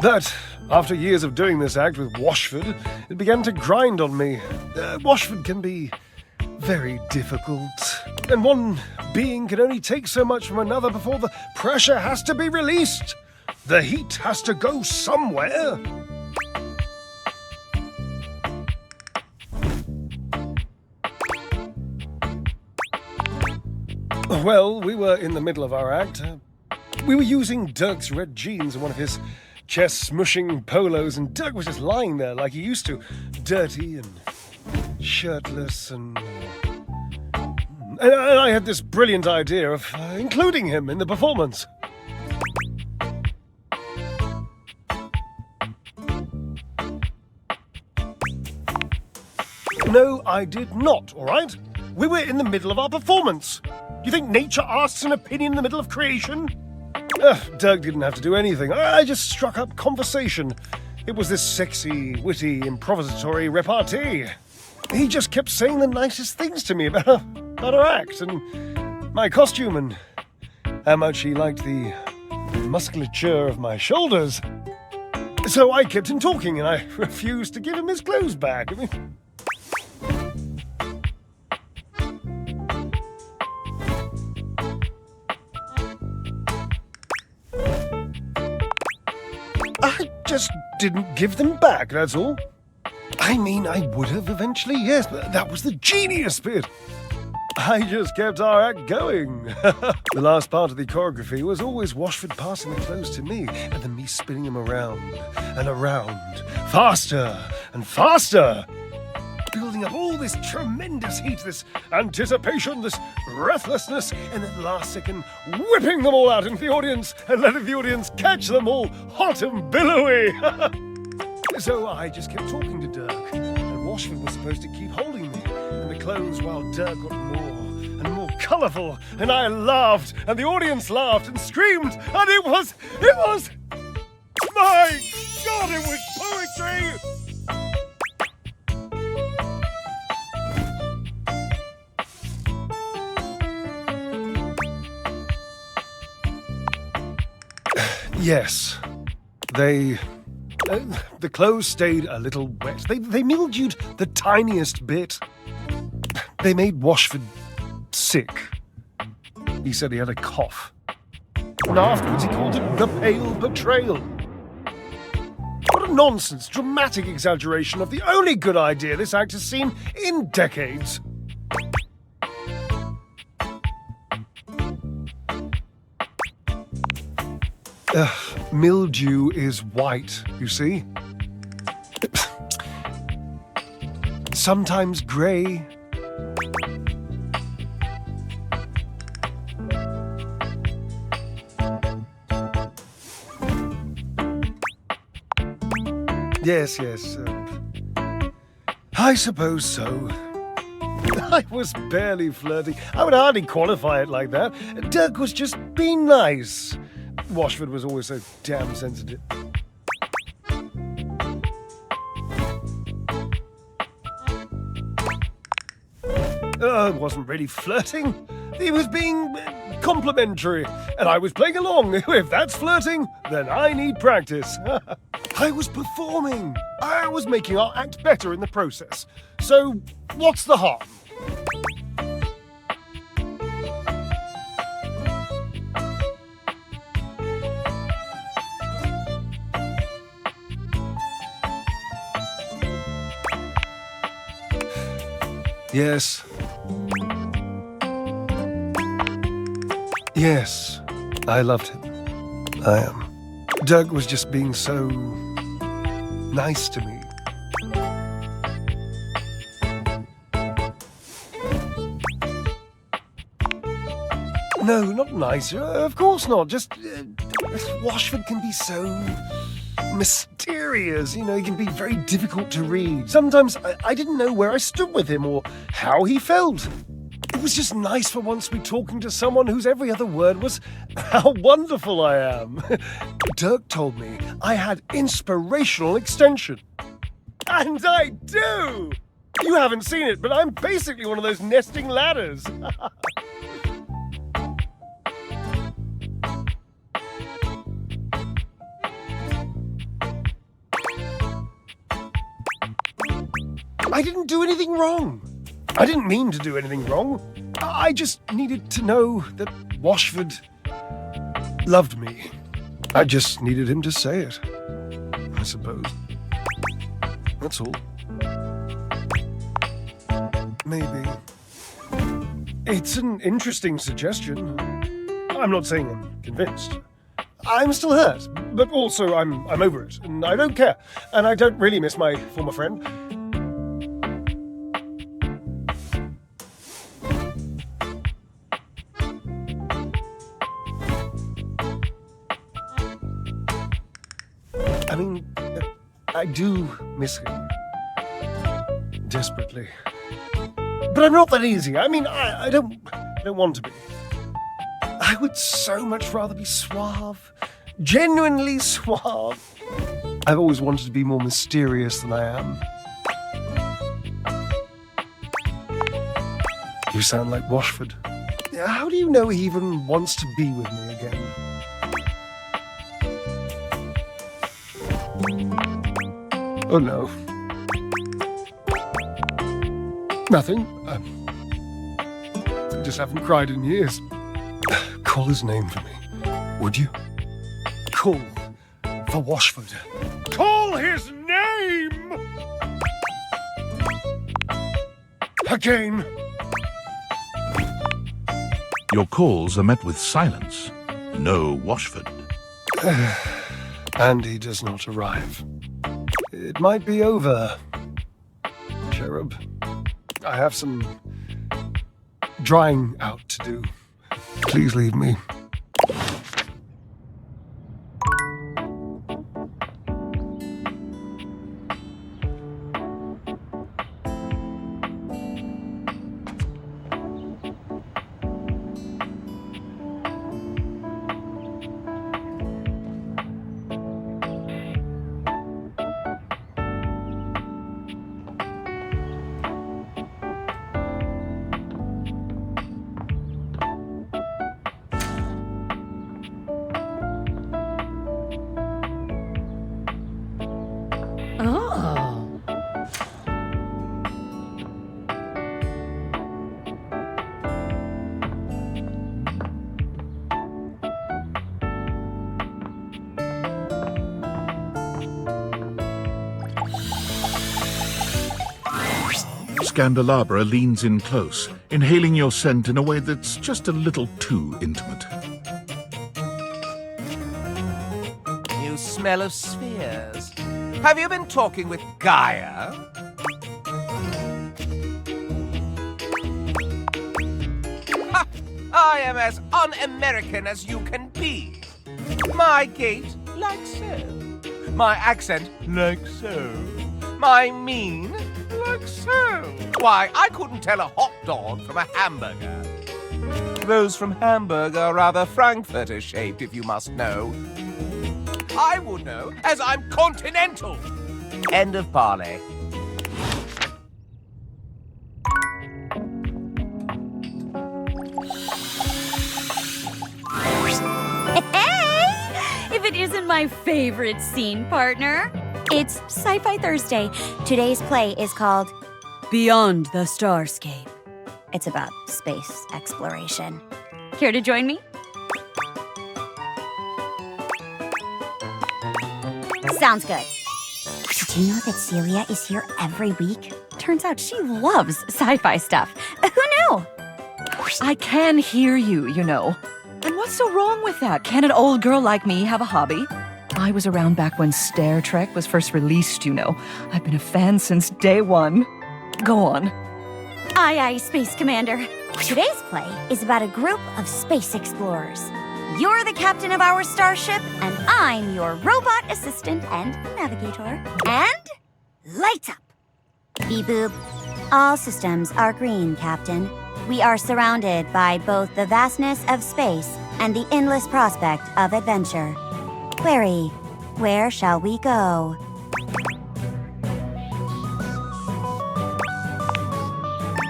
That, after years of doing this act with Washford, it began to grind on me. Washford can be very difficult, and one being can only take so much from another before the pressure has to be released. The heat has to go somewhere. Well, we were in the middle of our act. We were using Dirk's red jeans and one of his chest-smushing polos, and Dirk was just lying there like he used to, dirty and shirtless, and I had this brilliant idea of including him in the performance. No, I did not, all right? We were in the middle of our performance. You think nature asks an opinion in the middle of creation? Dirk didn't have to do anything. I just struck up conversation. It was this sexy, witty, improvisatory repartee. He just kept saying the nicest things to me about our act and my costume and how much he liked the musculature of my shoulders. So I kept him talking and I refused to give him his clothes back. I just didn't give them back, that's all. I mean, I would have eventually, yes, but that was the genius bit. I just kept our act going. The last part of the choreography was always Washford passing the clothes to me, and then me spinning him around and around, faster and faster, building up all this tremendous heat, this anticipation, this breathlessness, and at the last second, whipping them all out into the audience and letting the audience catch them all hot and billowy. So I just kept talking to Dirk, and Washford was supposed to keep holding me in the clothes while Dirk got more and more colourful, and I laughed, and the audience laughed and screamed, and it was, my God, it was poetry! Yes, the clothes stayed a little wet. They mildewed the tiniest bit. They made Washford sick. He said he had a cough. And afterwards he called it the pale betrayal. What a nonsense, dramatic exaggeration of the only good idea this act has seen in decades. Mildew is white, you see? Sometimes grey. Yes, I suppose so. I was barely flirting. I would hardly qualify it like that. Dirk was just being nice. Washford was always so damn sensitive. It wasn't really flirting. He was being complimentary, and I was playing along. If that's flirting, then I need practice. I was performing. I was making our act better in the process. So, what's the harm? Yes. Yes, I loved him. I am. Dirk was just being so nice to me. No, not nice. Of course not. Just Washford can be so mysterious. You know, he can be very difficult to read. Sometimes I didn't know where I stood with him or how he felt. It was just nice for once to be talking to someone whose every other word was how wonderful I am. Dirk told me I had inspirational extension. And I do! You haven't seen it, but I'm basically one of those nesting ladders. I didn't do anything wrong. I didn't mean to do anything wrong. I just needed to know that Washford loved me. I just needed him to say it, I suppose. That's all. Maybe. It's an interesting suggestion. I'm not saying I'm convinced. I'm still hurt, but also I'm over it, and I don't care. And I don't really miss my former friend. I mean, I do miss him. Desperately. But I'm not that easy. I mean, I don't want to be. I would so much rather be suave. Genuinely suave. I've always wanted to be more mysterious than I am. You sound like Washford. How do you know he even wants to be with me again? Oh no. Nothing. I just haven't cried in years. Call his name for me, would you? Call for Washford. Call his name! Again. Your calls are met with silence. No Washford. And he does not arrive. It might be over, Cherub. I have some drying out to do. Please leave me. Scandalabra leans in close, inhaling your scent in a way that's just a little too intimate. smell of spheres. Have you been talking with Gaia? Ha! I am as un-American as you can be. My gait, like so. My accent, like so. My mien, like so. Why, I couldn't tell a hot dog from a hamburger. Those from Hamburg are rather Frankfurter-shaped, if you must know. I would know, as I'm continental. End of parley. Hey! If it isn't my favorite scene partner, it's Sci-Fi Thursday. Today's play is called Beyond the Starscape. It's about space exploration. Care to join me? Sounds good. Did you know that Celia is here every week? Turns out she loves sci-fi stuff. Who knew? I can hear you, you know. And what's so wrong with that? Can an old girl like me have a hobby? I was around back when Star Trek was first released, you know. I've been a fan since day one. Go on. Aye, aye, Space Commander. Today's play is about a group of space explorers. You're the captain of our starship, and I'm your robot assistant and navigator. And lights up. Beep boop. All systems are green, Captain. We are surrounded by both the vastness of space and the endless prospect of adventure. Query, where shall we go?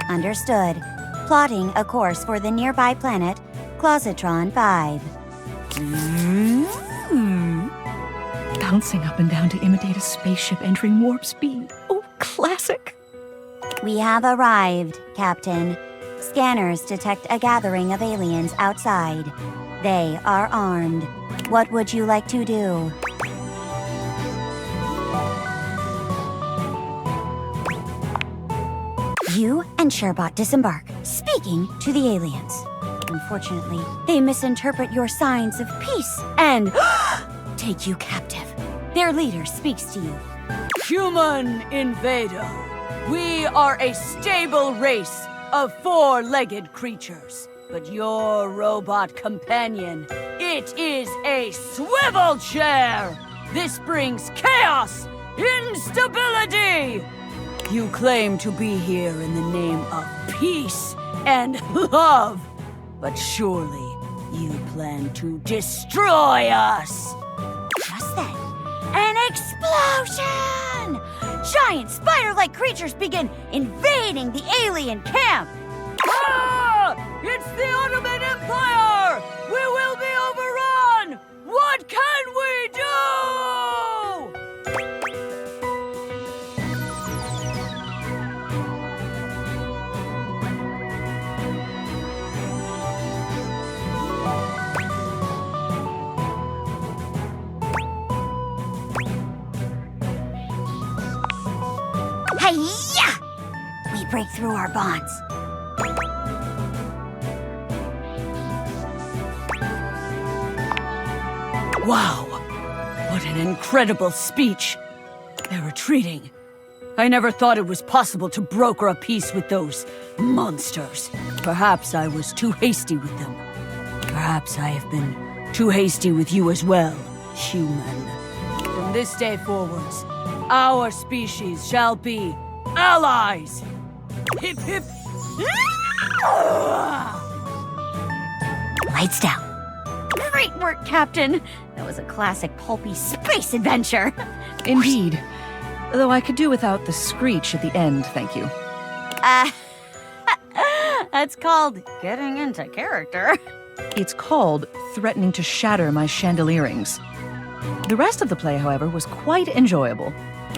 Understood. Plotting a course for the nearby planet, Closetron 5. Bouncing up and down to imitate a spaceship entering warp speed. Oh, classic. We have arrived, Captain. Scanners detect a gathering of aliens outside. They are armed. What would you like to do? You and Sherbot disembark, speaking to the aliens. Unfortunately, they misinterpret your signs of peace and take you captive. Their leader speaks to you. Human invader. We are a stable race of four-legged creatures. But your robot companion, it is a swivel chair! This brings chaos, instability! You claim to be here in the name of peace and love, but surely you plan to destroy us! Just then, an explosion! Giant spider-like creatures begin invading the alien camp! Ah! It's the Ottoman Empire! We will be overrun! What can we do? Hi-ya! We break through our bonds. Wow! What an incredible speech! They're retreating. I never thought it was possible to broker a peace with those monsters. Perhaps I was too hasty with them. Perhaps I have been too hasty with you as well, human. From this day forwards, our species shall be allies! Hip hip! Lights down. Great work, Captain. That was a classic pulpy space adventure. Indeed. Though I could do without the screech at the end, thank you. That's called getting into character. It's called threatening to shatter my chandelierings. The rest of the play, however, was quite enjoyable.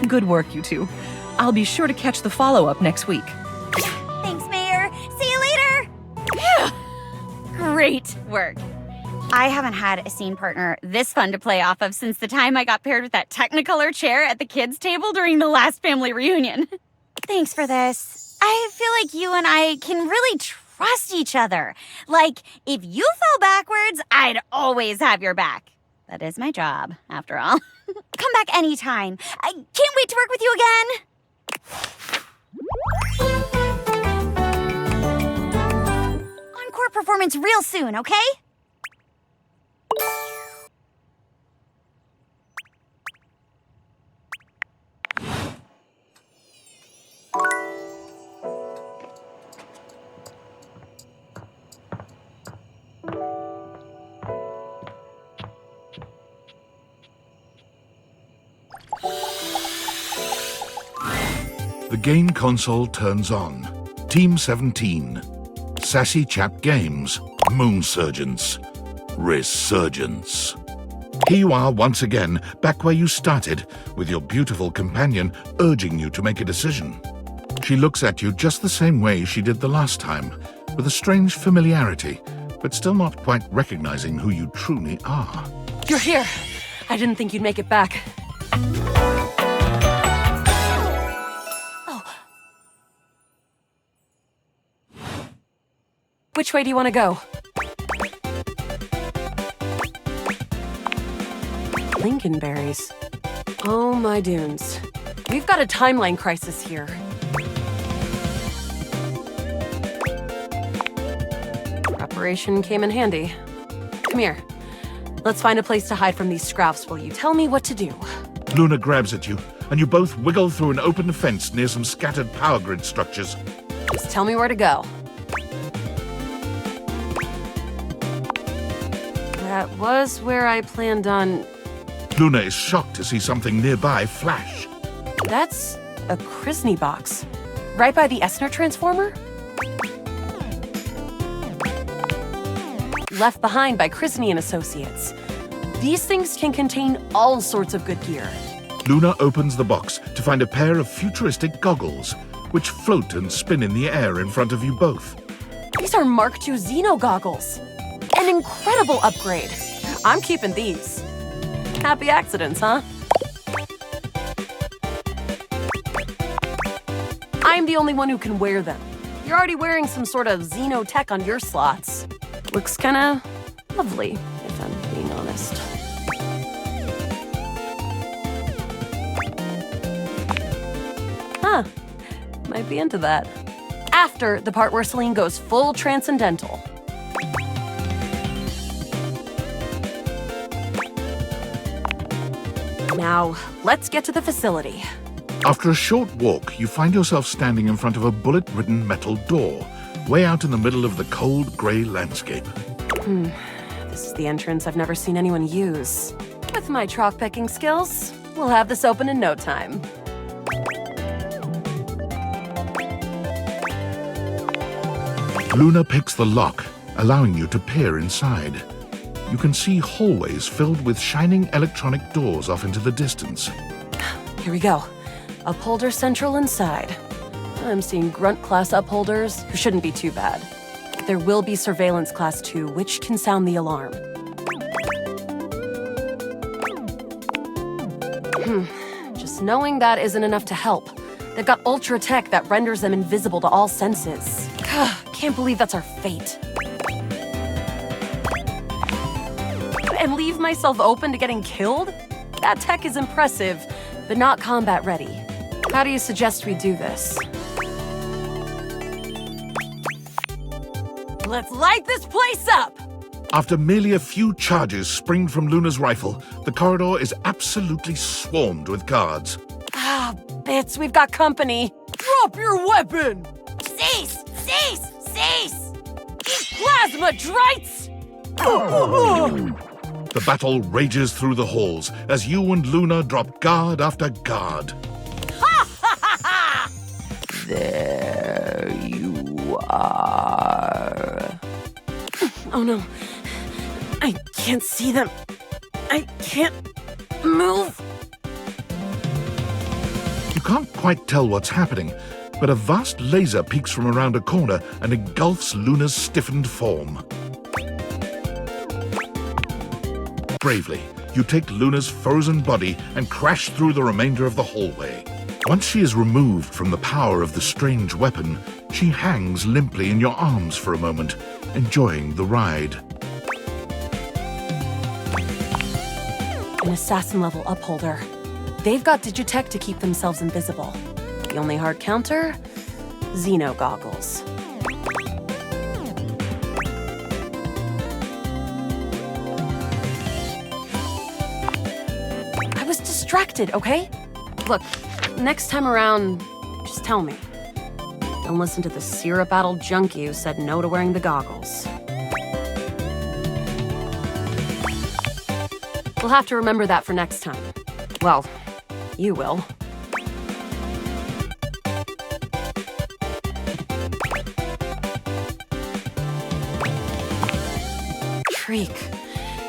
Good work, you two. I'll be sure to catch the follow-up next week. Thanks, Mayor. See you later. Great work. I haven't had a scene partner this fun to play off of since the time I got paired with that Technicolor chair at the kids' table during the last family reunion. Thanks for this. I feel like you and I can really trust each other. Like, if you fell backwards, I'd always have your back. That is my job, after all. Come back anytime. I can't wait to work with you again. Encore performance real soon, okay? The game console turns on. Team 17. Sassy Chap Games. Moonsurgence. Resurgence. Here you are once again, back where you started, with your beautiful companion urging you to make a decision. She looks at you just the same way she did the last time, with a strange familiarity, but still not quite recognizing who you truly are. You're here. I didn't think you'd make it back. Which way do you want to go? Lincolnberries. Oh my dunes. We've got a timeline crisis here. Preparation came in handy. Come here. Let's find a place to hide from these scraps while you tell me what to do. Luna grabs at you, and you both wiggle through an open fence near some scattered power grid structures. Just tell me where to go. That was where I planned on... Luna is shocked to see something nearby flash. That's a Krisny box. Right by the Essner transformer? Left behind by Krisny and Associates. These things can contain all sorts of good gear. Luna opens the box to find a pair of futuristic goggles, which float and spin in the air in front of you both. These are Mark II Xeno goggles. An incredible upgrade. I'm keeping these. Happy accidents, huh? I'm the only one who can wear them. You're already wearing some sort of Xeno tech on your slots. Looks kinda lovely, if I'm being honest. Huh. Might be into that. After the part where Celine goes full transcendental. Now, let's get to the facility. After a short walk, you find yourself standing in front of a bullet-ridden metal door, way out in the middle of the cold, grey landscape. This is the entrance I've never seen anyone use. With my chalk-picking skills, we'll have this open in no time. Luna picks the lock, allowing you to peer inside. You can see hallways filled with shining electronic doors off into the distance. Here we go. Upholder Central inside. I'm seeing Grunt class upholders, who shouldn't be too bad. There will be Surveillance class 2, which can sound the alarm. Just knowing that isn't enough to help. They've got ultra tech that renders them invisible to all senses. Can't believe that's our fate. And leave myself open to getting killed? That tech is impressive, but not combat ready. How do you suggest we do this? Let's light this place up! After merely a few charges springed from Luna's rifle, the corridor is absolutely swarmed with guards. Ah, bits, we've got company. Drop your weapon! Cease! Cease! Cease! Plasma Drites! The battle rages through the halls as you and Luna drop guard after guard. There you are. Oh no. I can't see them. I can't move. You can't quite tell what's happening, but a vast laser peeks from around a corner and engulfs Luna's stiffened form. Bravely, you take Luna's frozen body and crash through the remainder of the hallway. Once she is removed from the power of the strange weapon, she hangs limply in your arms for a moment, enjoying the ride. an assassin-level upholder. They've got digitech to keep themselves invisible. The only hard counter? Xeno goggles. I was distracted, okay? Look, next time around, just tell me. Don't listen to the syrup-addled junkie who said no to wearing the goggles. We'll have to remember that for next time. Well, you will. Shriek.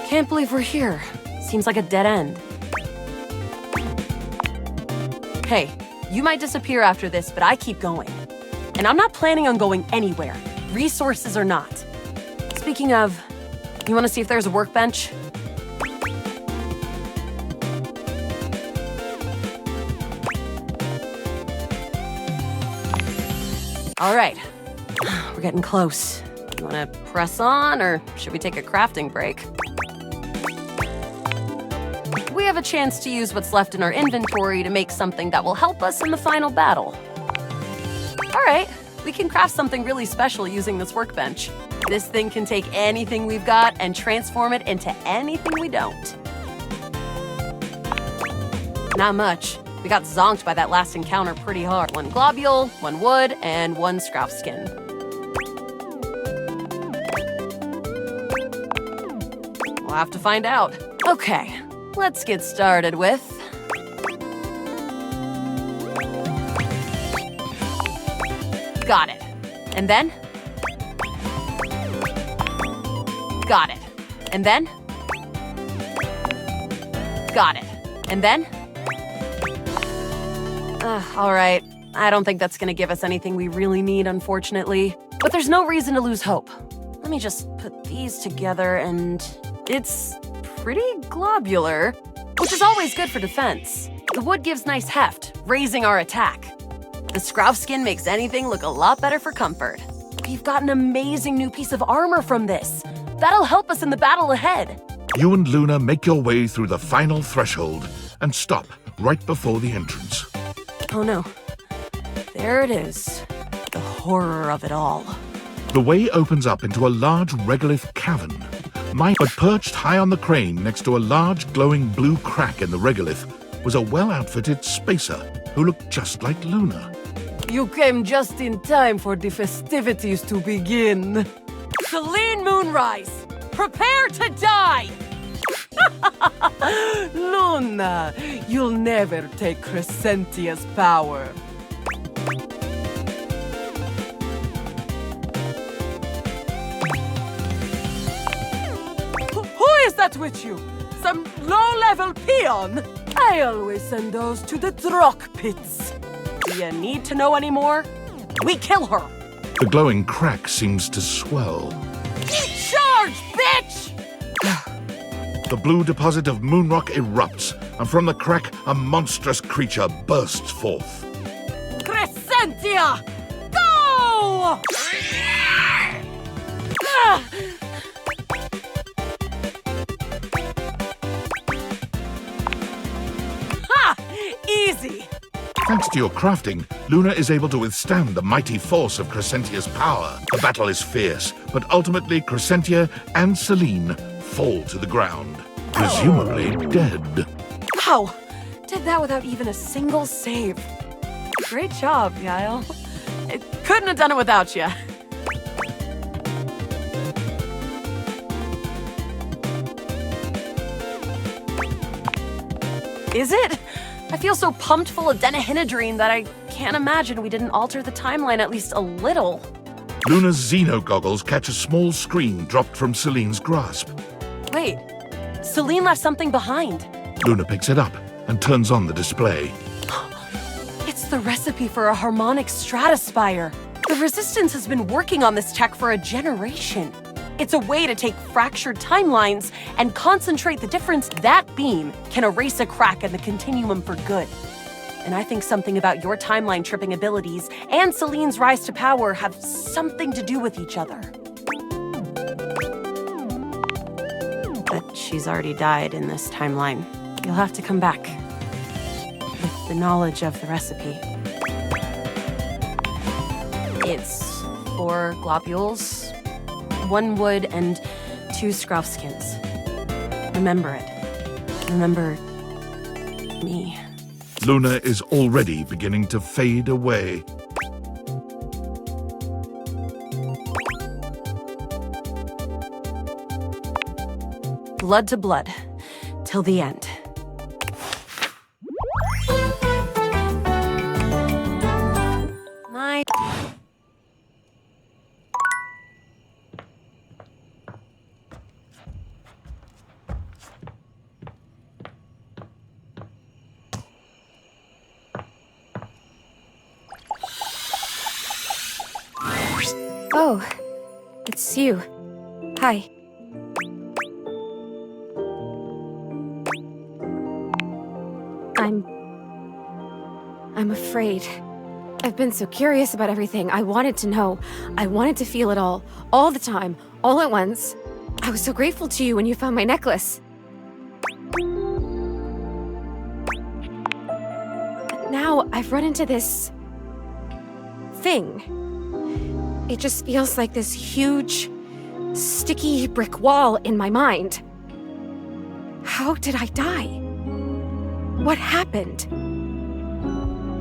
Can't believe we're here. Seems like a dead end. Hey, you might disappear after this, but I keep going. And I'm not planning on going anywhere, resources or not. Speaking of, you want to see if there's a workbench? All right, we're getting close. You want to press on, or should we take a crafting break? We have a chance to use what's left in our inventory to make something that will help us in the final battle. All right, we can craft something really special using this workbench. This thing can take anything we've got and transform it into anything we don't. Not much. We got zonked by that last encounter pretty hard. 1 globule, 1 wood, and 1 scroff skin. We'll have to find out. Okay, let's get started with... Got it. And then? Got it. And then? Got it. And then? All right. I don't think that's gonna give us anything we really need, unfortunately. But there's no reason to lose hope. Let me just put these together and... It's pretty globular, which is always good for defense. The wood gives nice heft, raising our attack. The scroff skin makes anything look a lot better for comfort. We've got an amazing new piece of armor from this. That'll help us in the battle ahead. You and Luna make your way through the final threshold and stop right before the entrance. Oh no. There it is. The horror of it all. The way opens up into a large regolith cavern. But perched high on the crane next to a large glowing blue crack in the regolith was a well-outfitted spacer who looked just like Luna. You came just in time for the festivities to begin. Celine Moonrise, prepare to die! Luna, you'll never take Crescentia's power. Who is that with you? Some low-level peon? I always send those to the Drock pits. Do you need to know any more? We kill her. The glowing crack seems to swell. Charge, bitch! The blue deposit of moonrock erupts, and from the crack, a monstrous creature bursts forth. Crescentia! Go! Ha! Easy! Thanks to your crafting, Luna is able to withstand the mighty force of Crescentia's power. The battle is fierce, but ultimately Crescentia and Celine fall to the ground, presumably dead. Wow! Did that without even a single save. Great job, Yael. I couldn't have done it without you. Is it? I feel so pumped full of denihinidrine that I can't imagine we didn't alter the timeline at least a little. Luna's Xeno goggles catch a small screen dropped from Celine's grasp. Wait, Celine left something behind. Luna picks it up and turns on the display. It's the recipe for a harmonic stratospire. The Resistance has been working on this tech for a generation. It's a way to take fractured timelines and concentrate the difference. That beam can erase a crack in the continuum for good. And I think something about your timeline tripping abilities and Celine's rise to power have something to do with each other. But she's already died in this timeline. you'll have to come back with the knowledge of the recipe. It's 4 globules, 1 wood, and 2 scruff skins. Remember it. Remember me. Luna is already beginning to fade away. Blood to blood, till the end. My... Oh, it's you. Hi. I'm afraid. I've been so curious about everything. I wanted to know. I wanted to feel it all the time, all at once. I was so grateful to you when you found my necklace. But now I've run into this thing. It just feels like this huge, sticky brick wall in my mind. How did I die? What happened?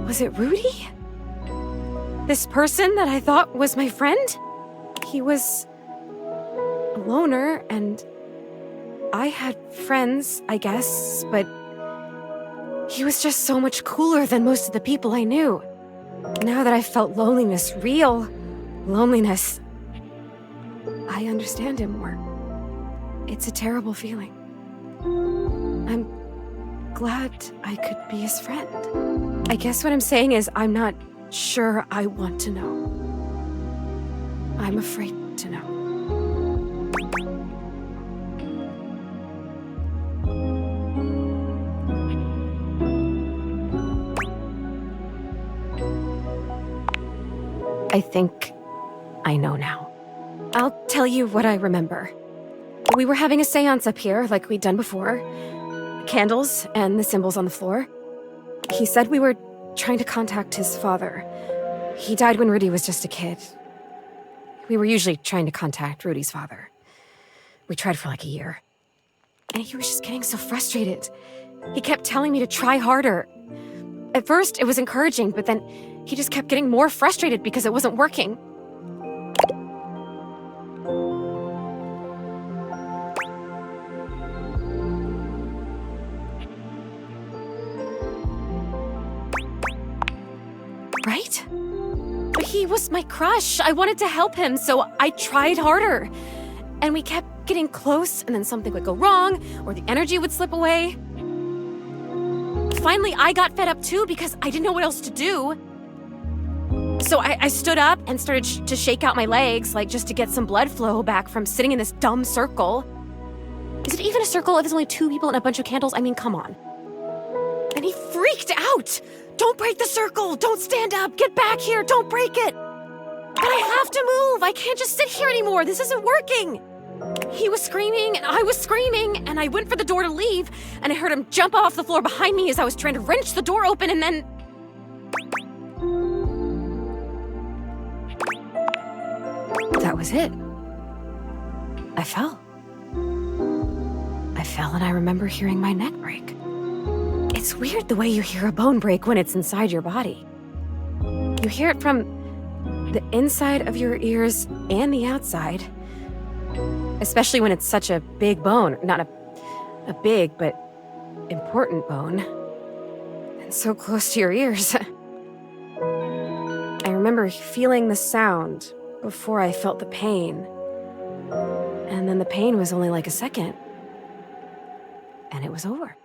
Was it Rudy? This person that I thought was my friend? He was a loner, and I had friends, I guess, but he was just so much cooler than most of the people I knew. Now that I felt loneliness, real loneliness, I understand him more. It's a terrible feeling. I'm glad I could be his friend. I guess what I'm saying is I'm not sure I want to know. I'm afraid to know. I think I know now. I'll tell you what I remember. We were having a seance up here, like we'd done before. Candles and the symbols on the floor. He said we were trying to contact his father. He died when Rudy was just a kid. We were usually trying to contact Rudy's father. We tried for like a year. And he was just getting so frustrated. He kept telling me to try harder. At first, it was encouraging, but then he just kept getting more frustrated because it wasn't working. Right? But he was my crush. I wanted to help him, so I tried harder. And we kept getting close, and then something would go wrong, or the energy would slip away. Finally, I got fed up too because I didn't know what else to do. So I stood up and started to shake out my legs, like just to get some blood flow back from sitting in this dumb circle. Is it even a circle if there's only 2 people and a bunch of candles? I mean, come on. And he freaked out. Don't break the circle. Don't stand up. Get back here. Don't break it. But I have to move. I can't just sit here anymore. This isn't working. He was screaming and I was screaming, and I went for the door to leave, and I heard him jump off the floor behind me as I was trying to wrench the door open, and then... That was it. I fell. I fell, and I remember hearing my neck break. It's weird the way you hear a bone break when it's inside your body. You hear it from the inside of your ears and the outside, especially when it's such a big bone. Not a big, but important bone. And so close to your ears. I remember feeling the sound before I felt the pain. And then the pain was only like a second. And it was over.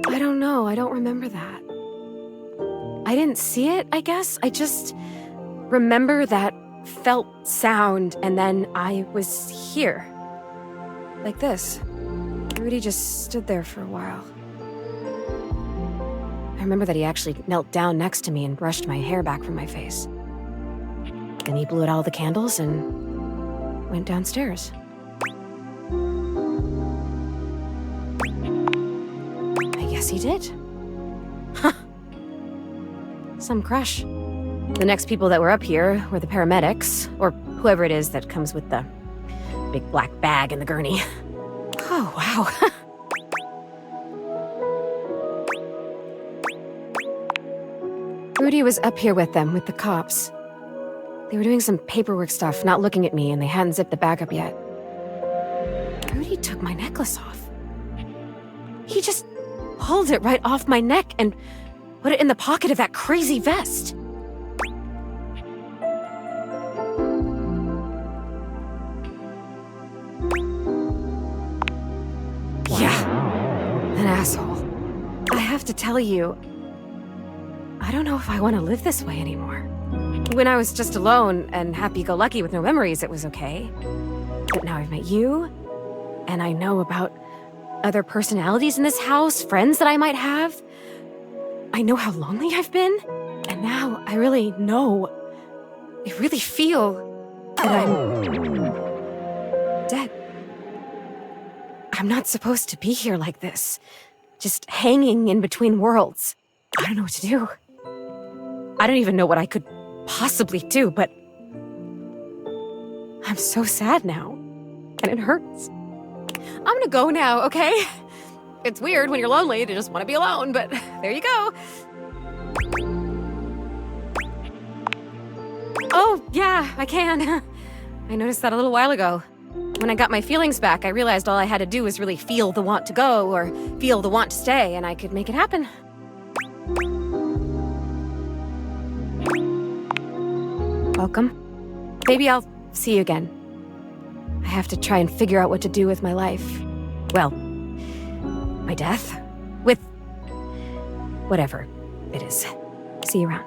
I don't know. I don't remember that. I didn't see it, I guess. I just remember that felt sound, and then I was here. Like this. Rudy just stood there for a while. I remember that he actually knelt down next to me and brushed my hair back from my face. Then he blew out all the candles, and went downstairs. I guess he did. Huh. Some crush. The next people that were up here were the paramedics, or whoever it is that comes with the big black bag and the gurney. Oh, wow. Rudy was up here with them, with the cops. They were doing some paperwork stuff, not looking at me, and they hadn't zipped the bag up yet. Rudy took my necklace off. He just pulled it right off my neck and put it in the pocket of that crazy vest. Yeah, an asshole. I have to tell you, I don't know if I want to live this way anymore. When I was just alone and happy-go-lucky with no memories, it was okay. But now I've met you, and I know about other personalities in this house, friends that I might have. I know how lonely I've been, and now I really know, I really feel that I'm dead. I'm not supposed to be here like this, just hanging in between worlds. I don't know what to do. I don't even know what I could possibly do, but I'm so sad now, and it hurts. I'm gonna go now, okay? It's weird when you're lonely to just want to be alone, but there you go. Oh, yeah, I can. I noticed that a little while ago. When I got my feelings back, I realized all I had to do was really feel the want to go or feel the want to stay, and I could make it happen. Welcome. Maybe I'll see you again. I have to try and figure out what to do with my life. Well, my death. With whatever it is. See you around.